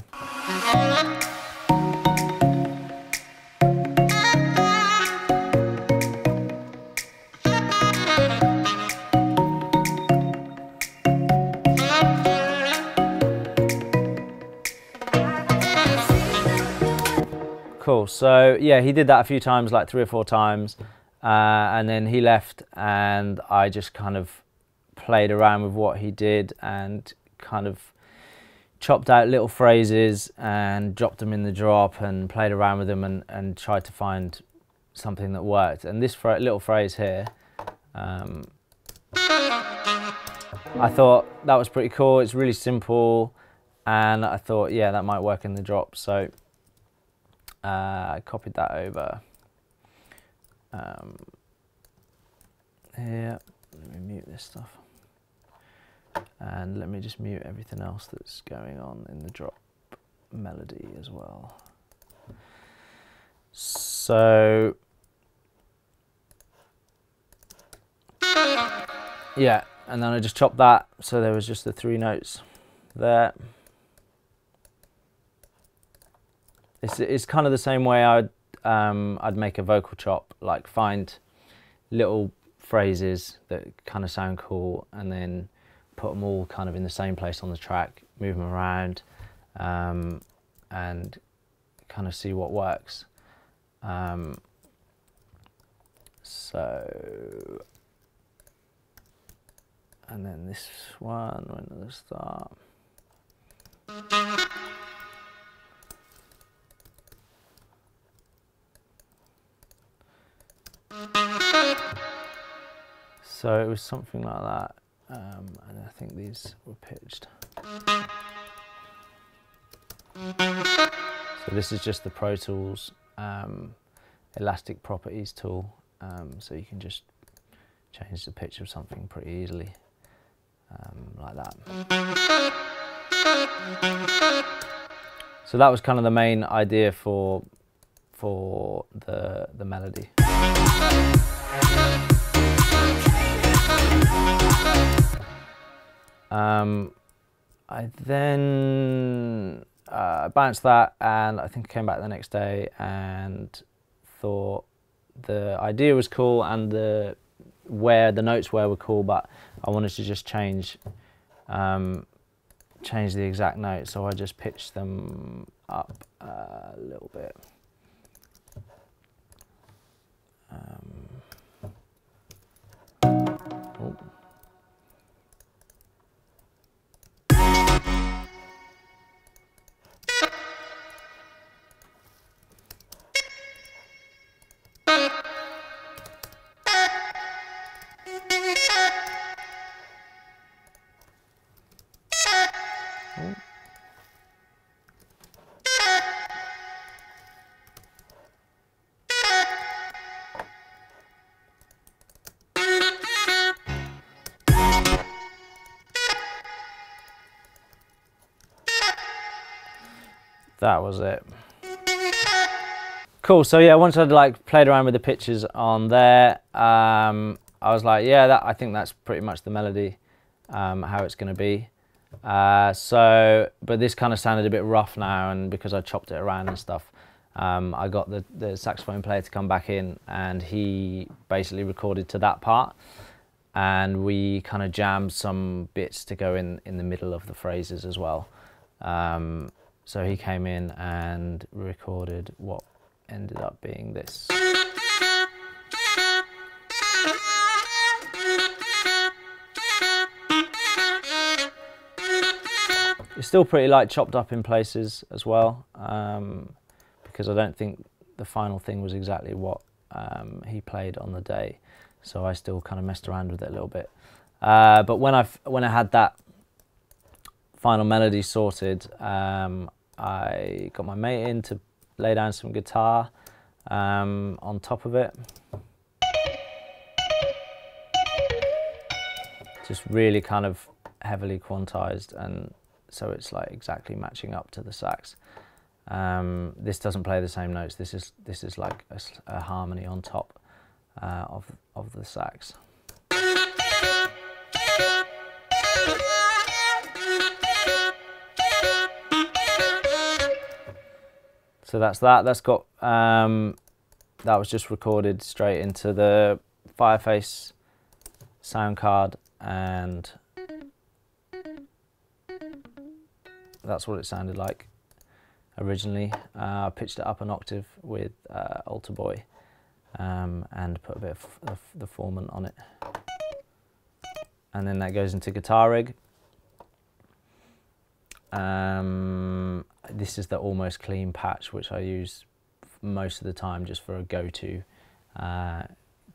Cool, so yeah, he did that a few times, like 3 or 4 times, and then he left, and I just kind of played around with what he did and kind of chopped out little phrases and dropped them in the drop and played around with them and tried to find something that worked. And this little phrase here, I thought that was pretty cool. It's really simple, and I thought, yeah, that might work in the drop. So I copied that over here. Let me mute this stuff, and let me just mute everything else that's going on in the drop melody as well. So yeah, and then I just chopped that, so there was just the 3 notes there. It's kind of the same way I'd make a vocal chop, like find little phrases that kind of sound cool, and then put them all kind of in the same place on the track, move them around, and kind of see what works. So, and then this one went at the start. So it was something like that, and I think these were pitched. So this is just the Pro Tools elastic properties tool, so you can just change the pitch of something pretty easily, like that. So that was kind of the main idea for the melody. I then bounced that, and I think I came back the next day and thought the idea was cool and the notes were cool, but I wanted to just change the exact note, so I just pitched them up a little bit. Oh. that was it. Cool. So yeah, once I'd like played around with the pitches on there, I was like, yeah, I think that's pretty much the melody, how it's going to be. But this kind of sounded a bit rough now, and because I chopped it around and stuff, I got the saxophone player to come back in, and he basically recorded to that part, and we kind of jammed some bits to go in the middle of the phrases as well. So he came in and recorded what ended up being this. It's still pretty like chopped up in places as well, because I don't think the final thing was exactly what he played on the day, so I still kind of messed around with it a little bit. But when I had that final melody sorted, I got my mate in to lay down some guitar on top of it. Just really kind of heavily quantized, and so it's like exactly matching up to the sax. This doesn't play the same notes. This is like a harmony on top of the sax. So that's that. That's got that was just recorded straight into the Fireface sound card, and that's what it sounded like originally. I pitched it up an octave with Alter Boy, and put a bit of the formant on it, and then that goes into guitar rig. This is the Almost Clean patch, which I use most of the time just for a go-to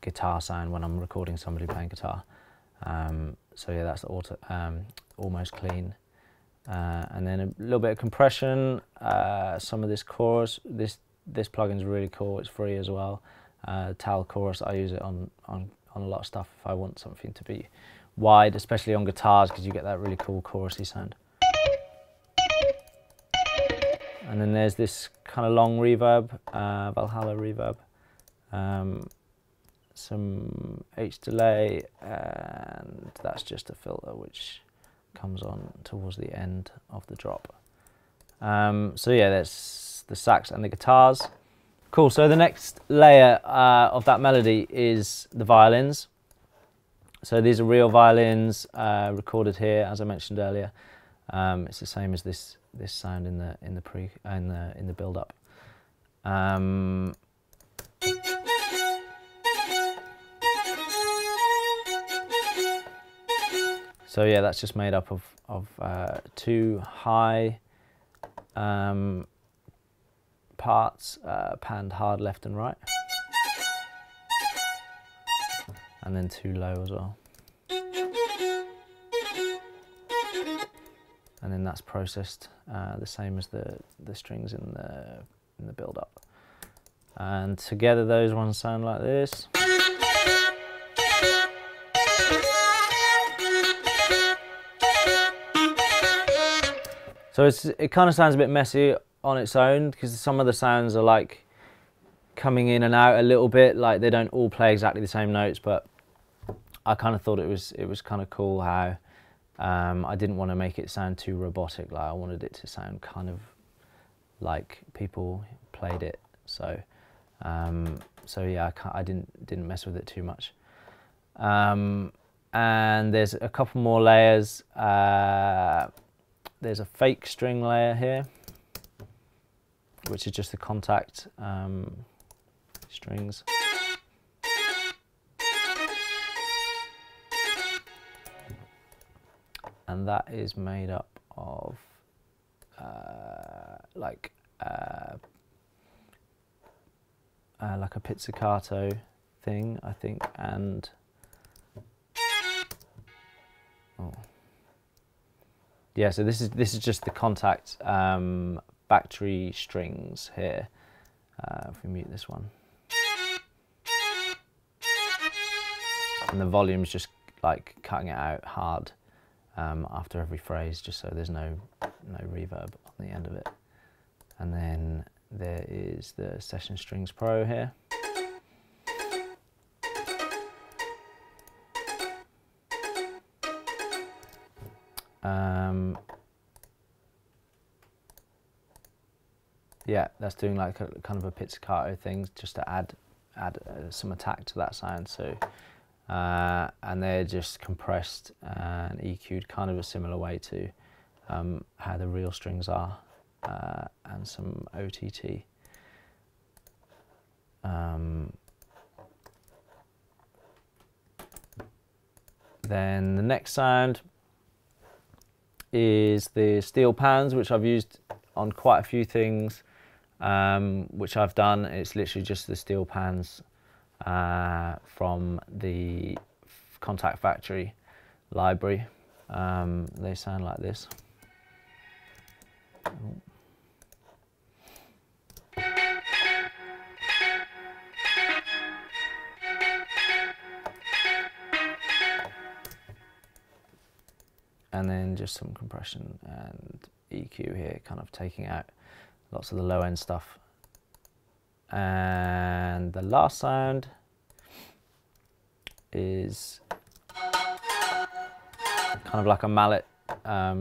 guitar sound when I'm recording somebody playing guitar. So yeah, that's the Almost Clean. And then a little bit of compression, some of this chorus. This plugin's really cool, it's free as well. Tal chorus, I use it on a lot of stuff if I want something to be wide, especially on guitars, because you get that really cool chorusy sound. And then there's this kind of long reverb, Valhalla reverb, some H delay, and that's just a filter which comes on towards the end of the drop. So yeah, that's the sax and the guitars. Cool, so the next layer of that melody is the violins. So these are real violins recorded here, as I mentioned earlier. It's the same as this sound in the build up. So yeah, that's just made up of two high parts, panned hard left and right, and then two low as well. And then that's processed the same as the strings in the build up. And together those ones sound like this. So it kind of sounds a bit messy on its own, because some of the sounds are like coming in and out a little bit, like they don't all play exactly the same notes, but I kind of thought it was kind of cool how I didn't want to make it sound too robotic. Like I wanted it to sound kind of like people played it. So yeah, I didn't mess with it too much. And there's a couple more layers. There's a fake string layer here, which is just the contact strings. And that is made up of like a pizzicato thing, I think, and yeah. So this is just the contact factory strings here. If we mute this one, and the volume's just like cutting it out hard after every phrase, just so there's no reverb on the end of it. And then there is the Session Strings Pro here. Yeah, that's doing like a kind of a pizzicato thing, just to add some attack to that sound. So, and they're just compressed and EQ'd kind of a similar way to how the real strings are, and some OTT. Then the next sound is the steel pans, which I've used on quite a few things, which I've done. It's literally just the steel pans from the Contact Factory library. They sound like this. And then just some compression and EQ here, kind of taking out lots of the low end stuff. And the last sound is kind of like a mallet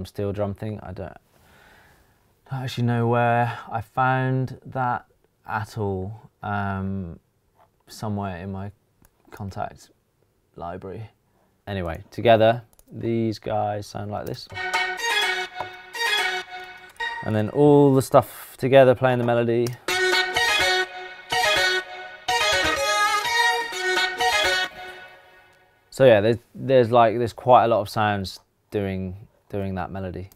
steel drum thing. I don't actually know where I found that at all, somewhere in my Contact library. Anyway, together these guys sound like this. And then all the stuff together playing the melody. So yeah, there's quite a lot of sounds doing that melody.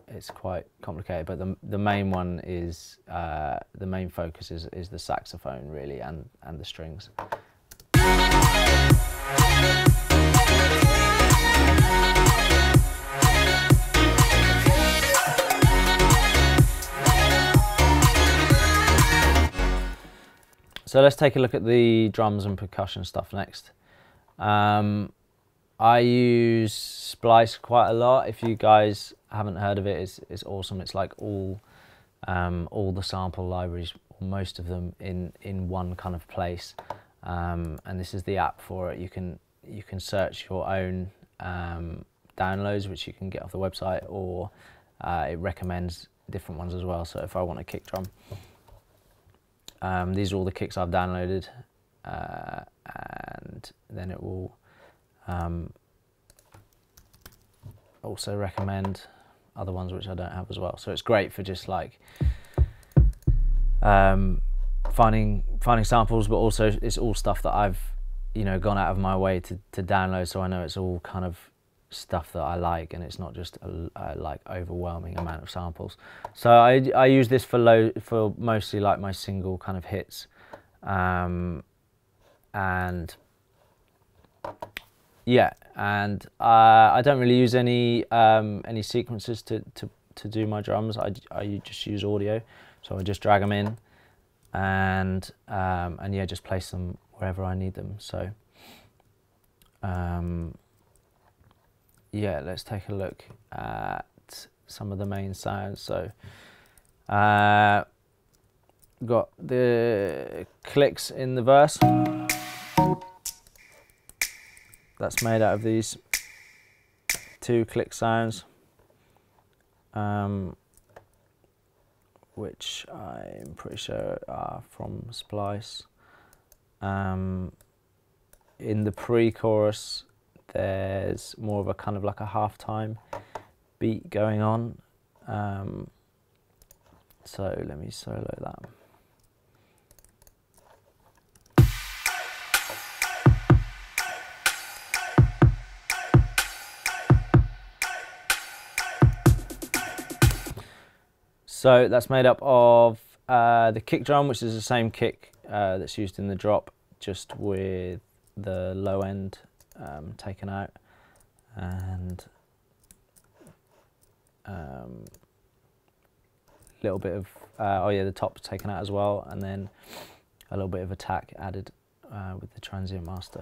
It's quite complicated, but the main one is the main focus is the saxophone really, and the strings. So let's take a look at the drums and percussion stuff next. I use Splice quite a lot. If you guys haven't heard of it, it's awesome. It's like all the sample libraries, or most of them, in one kind of place. And this is the app for it. You can search your own downloads, which you can get off the website, or it recommends different ones as well. So if I want a kick drum, these are all the kicks I've downloaded, and then it will also recommend other ones which I don't have as well. So it's great for just like finding samples, but also it's all stuff that I've gone out of my way to download, so I know it's all kind of stuff that I like, and it's not just a like overwhelming amount of samples. So I use this for mostly like my single kind of hits, and yeah, and I don't really use any sequences to do my drums. I just use audio, so I just drag them in, and yeah, just place them wherever I need them. So yeah, let's take a look at some of the main sounds. So got the clicks in the verse. That's made out of these 2 click sounds, which I'm pretty sure are from Splice. In the pre-chorus, there's more of a kind of like a half-time beat going on. So let me solo that. So that's made up of the kick drum, which is the same kick that's used in the drop, just with the low end taken out, and a little bit of oh yeah, the top taken out as well, and then a little bit of attack added with the transient master.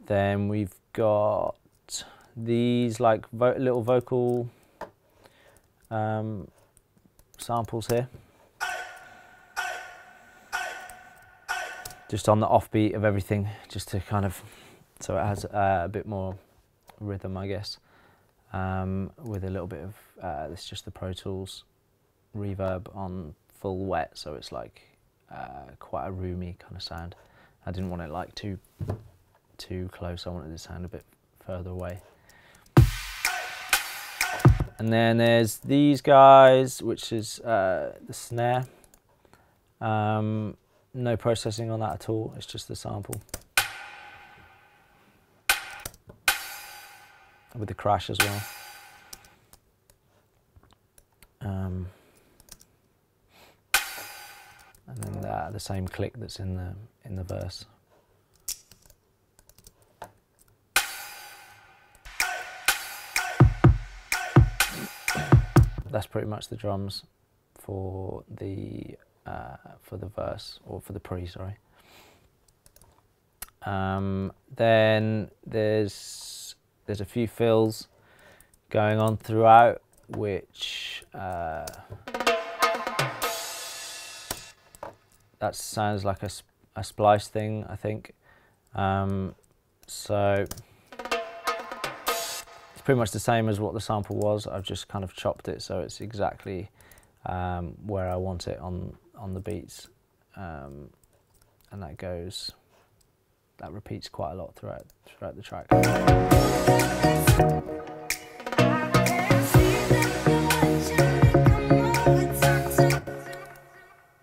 Then we've got these like little vocal samples here, just on the offbeat of everything, just to kind of, so it has a bit more rhythm, I guess, with a little bit of it's just the Pro Tools reverb on full wet, so it's like quite a roomy kind of sound. I didn't want it like too close, I wanted it to sound a bit further away. And then there's these guys, which is the snare. No processing on that at all, it's just the sample. With the crash as well. And then the same click that's in the verse. That's pretty much the drums for the verse, or for the pre, sorry. Then there's a few fills going on throughout, which that sounds like a splice thing, I think. So it's pretty much the same as what the sample was. I've just kind of chopped it so it's exactly where I want it on the beats, and that repeats quite a lot throughout the track.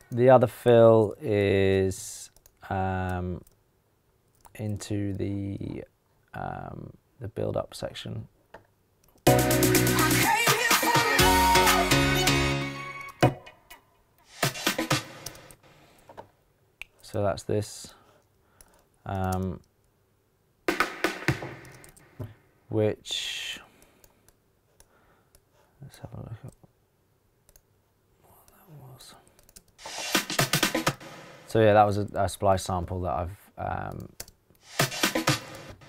The other fill is into the build-up section. So that's this, which, let's have a look at what that was. So yeah, that was a splice sample that I've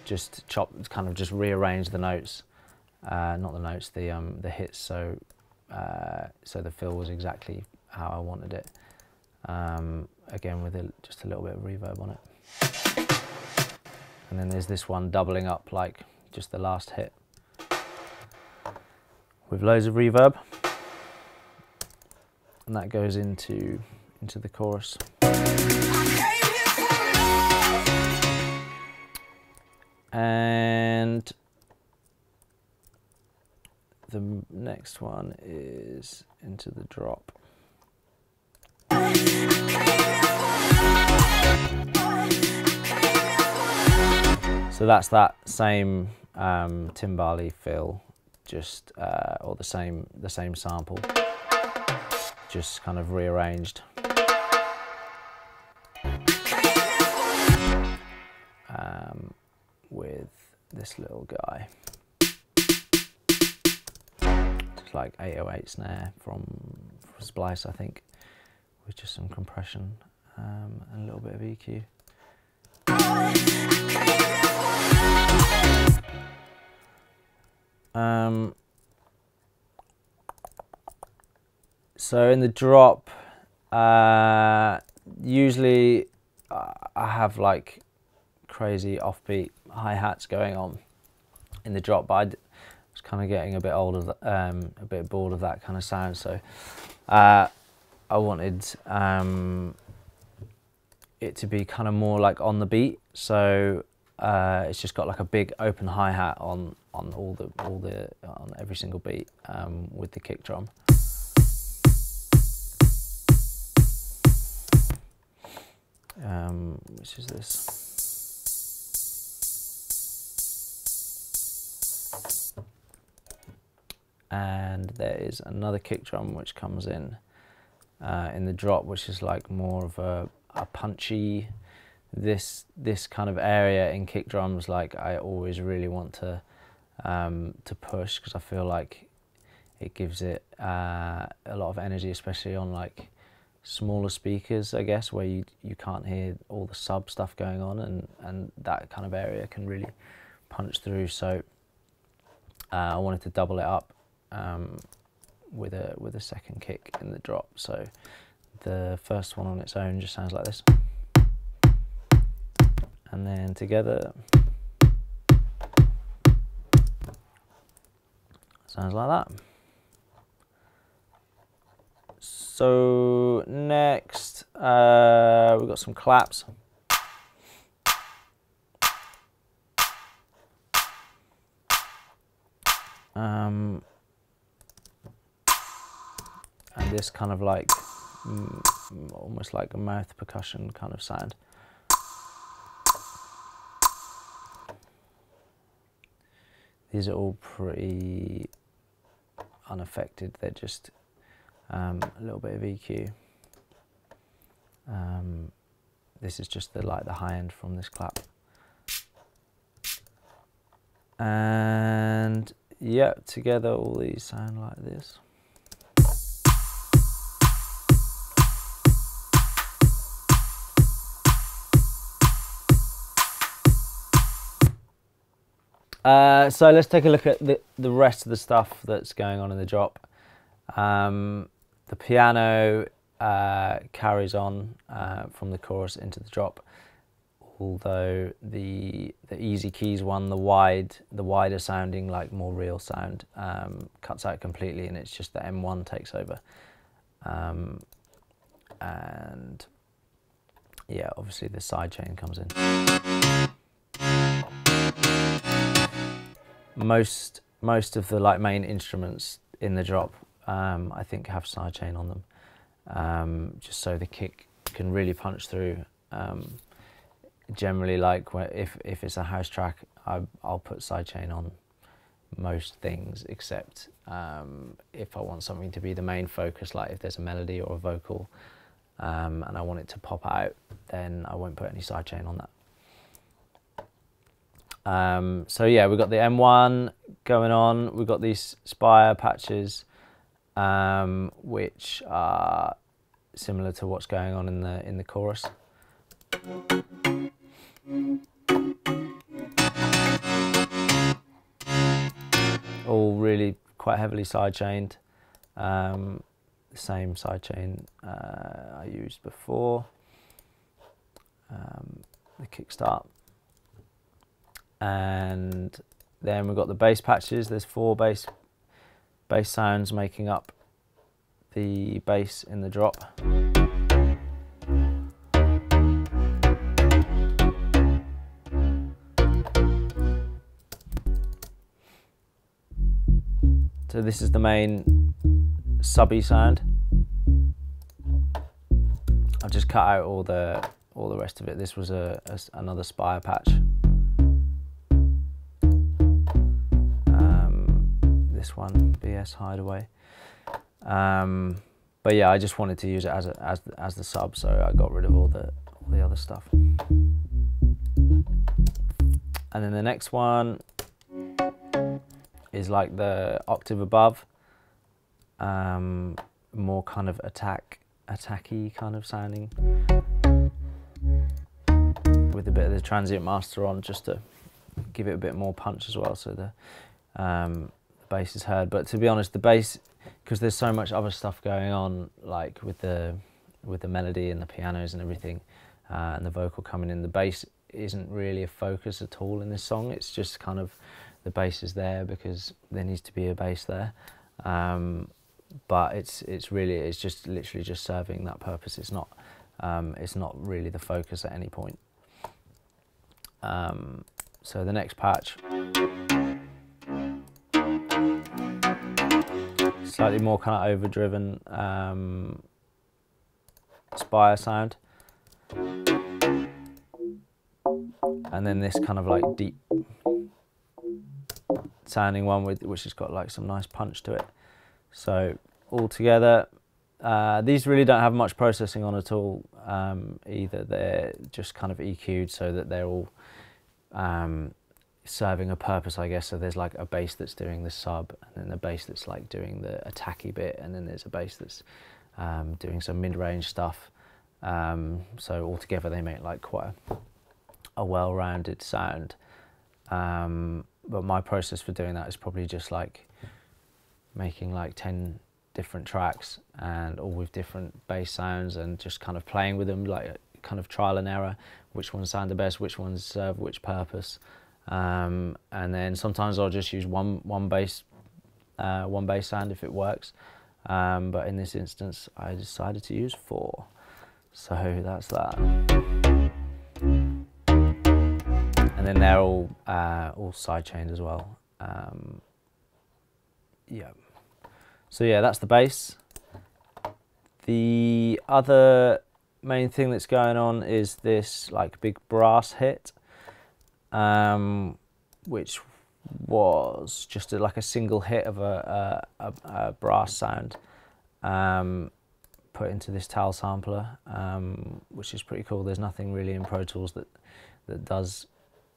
just chopped, kind of just rearranged the notes, not the notes, the hits, so the fill was exactly how I wanted it. Again, with just a little bit of reverb on it. And then there's this one doubling up like just the last hit with loads of reverb, and that goes into the chorus. And the next one is into the drop. So that's that same timbali fill, just or the same sample, just kind of rearranged. With this little guy, just like 808 snare from Splice, I think, with just some compression and a little bit of EQ. So in the drop, usually I have like crazy offbeat hi-hats going on in the drop, but I was kind of getting a bit bored of that kind of sound, so I wanted it to be kind of more like on the beat, so it's just got like a big open hi-hat on every single beat, with the kick drum. Which is this. And there is another kick drum which comes in the drop, which is like more of a punchy, this kind of area in kick drums, like I always really want to push, because I feel like it gives it a lot of energy, especially on like smaller speakers, I guess, where you can't hear all the sub stuff going on, and that kind of area can really punch through. So I wanted to double it up with a second kick in the drop. So the first one on its own just sounds like this, and then together sounds like that. So next we've got some claps. And this kind of like almost like a mouth percussion kind of sound. These are all pretty unaffected. They're just a little bit of EQ. This is just the high end from this clap. And yeah, together all these sound like this. So let's take a look at the rest of the stuff that's going on in the drop. The piano carries on from the chorus into the drop, although the easy keys one, the wider sounding, like more real sound, cuts out completely, and it's just the M1 takes over. And yeah, obviously the sidechain comes in. Most of the main instruments in the drop, I think, have sidechain on them, just so the kick can really punch through. Generally, if it's a house track, I'll put sidechain on most things, except if I want something to be the main focus, like if there's a melody or a vocal, and I want it to pop out, then I won't put any sidechain on that. So yeah, we've got the M1 going on. We've got these Spire patches, which are similar to what's going on in the chorus. All really quite heavily sidechained. The same sidechain I used before. The kickstart. And then we've got the bass patches. There's 4 bass sounds making up the bass in the drop. So this is the main subby sound. I've just cut out all the rest of it. This was another Spire patch. This one, BS Hideaway. But yeah, I just wanted to use it as the sub, so I got rid of all the other stuff. And then the next one is like the octave above, more kind of attacky kind of sounding, with a bit of the transient master on, just to give it a bit more punch as well, so the bass is heard. But to be honest, the bass, because there's so much other stuff going on, like with the melody and the pianos and everything, and the vocal coming in, the bass isn't really a focus at all in this song. It's just kind of, the bass is there because there needs to be a bass there, but it's literally just serving that purpose. It's not really the focus at any point. So the next patch, slightly more kind of overdriven Spire sound, and then this kind of like deep sounding one which has got like some nice punch to it. So all together, these really don't have much processing on at all either. They're just kind of EQ'd so that they're all serving a purpose, I guess. So there's like a bass that's doing the sub, and then a bass that's like doing the attacky bit, and then there's a bass that's doing some mid-range stuff. So altogether they make like quite a well-rounded sound. but my process for doing that is probably just like making like 10 different tracks, and all with different bass sounds, and just kind of playing with them, like kind of trial and error, which ones sound the best, which ones serve which purpose. And then sometimes I'll just use one bass sound if it works. But in this instance, I decided to use 4. So that's that. And then they're all sidechained as well. Yeah. So yeah, that's the bass. The other main thing that's going on is this like big brass hit, which was just like a single hit of a brass sound, put into this towel sampler, which is pretty cool. There's nothing really in Pro Tools that does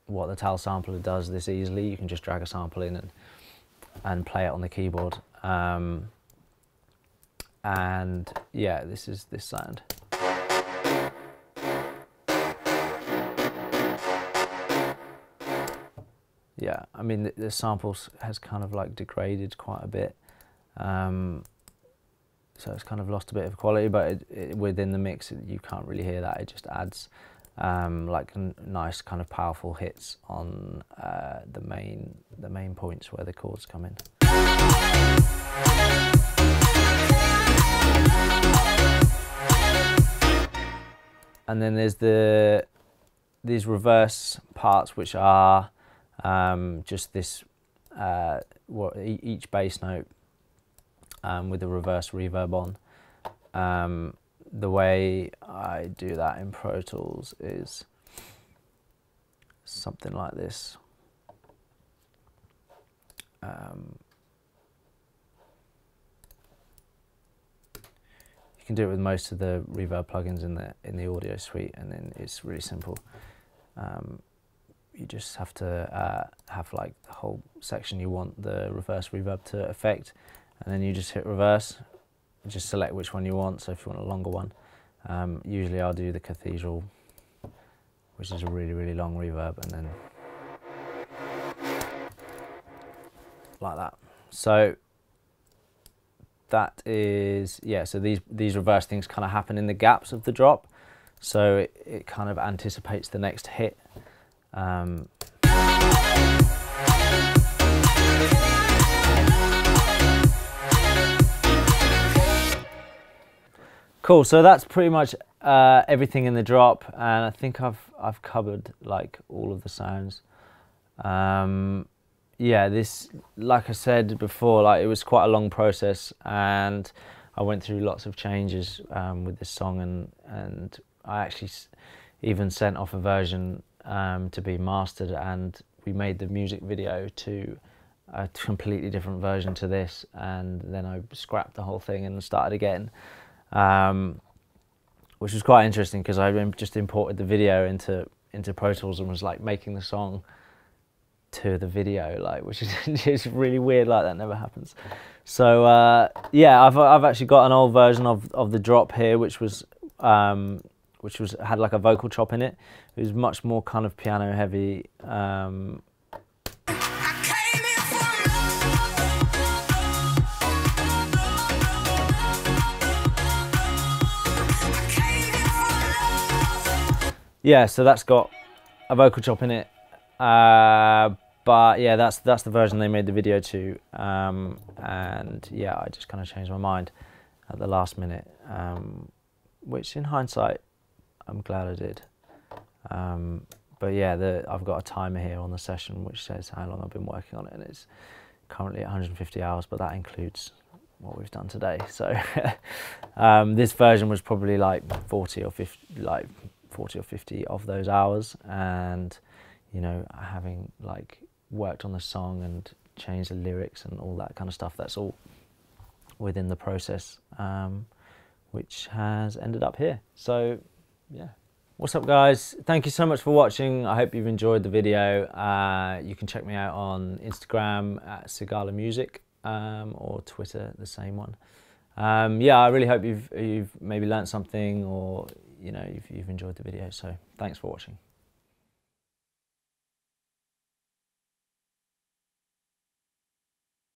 what the towel sampler does this easily. You can just drag a sample in and play it on the keyboard. And yeah, this is this sound. Yeah, I mean the samples has kind of like degraded quite a bit, so it's kind of lost a bit of quality, but within the mix you can't really hear that. It just adds like nice kind of powerful hits on the main points where the chords come in. And then there's these reverse parts, which are just this each bass note with a reverse reverb on. The way I do that in Pro Tools is something like this. You can do it with most of the reverb plugins in the audio suite, and then it's really simple. You just have to have like the whole section you want the reverse reverb to affect, and then you just hit reverse, just select which one you want. So if you want a longer one, usually I'll do the Cathedral, which is a really long reverb, and then like that. So that is, yeah, so these reverse things kind of happen in the gaps of the drop, so it kind of anticipates the next hit. Cool, so that's pretty much everything in the drop, and I think I've covered like all of the sounds. Yeah, this, like I said before, like it was quite a long process, and I went through lots of changes with this song, and I actually even sent off a version to be mastered, and we made the music video to a completely different version to this, and then I scrapped the whole thing and started again, which was quite interesting because I just imported the video into Pro Tools and was like making the song to the video, like, which is just really weird. Like, that never happens. So yeah, I've actually got an old version of the drop here, which had like a vocal chop in it. It was much more kind of piano heavy. Yeah, so that's got a vocal chop in it. But yeah, that's the version they made the video to, and yeah, I just kind of changed my mind at the last minute, which in hindsight I'm glad I did. But yeah, I've got a timer here on the session which says how long I've been working on it, and it's currently at 150 hours, but that includes what we've done today. So this version was probably like 40 or 50 of those hours, and you know, having like worked on the song and changed the lyrics and all that kind of stuff, that's all within the process, which has ended up here. So yeah, what's up guys, thank you so much for watching. I hope you've enjoyed the video. You can check me out on Instagram at Sigala Music, or Twitter, the same one. Yeah, I really hope you've maybe learned something, or you know, you've enjoyed the video. So thanks for watching.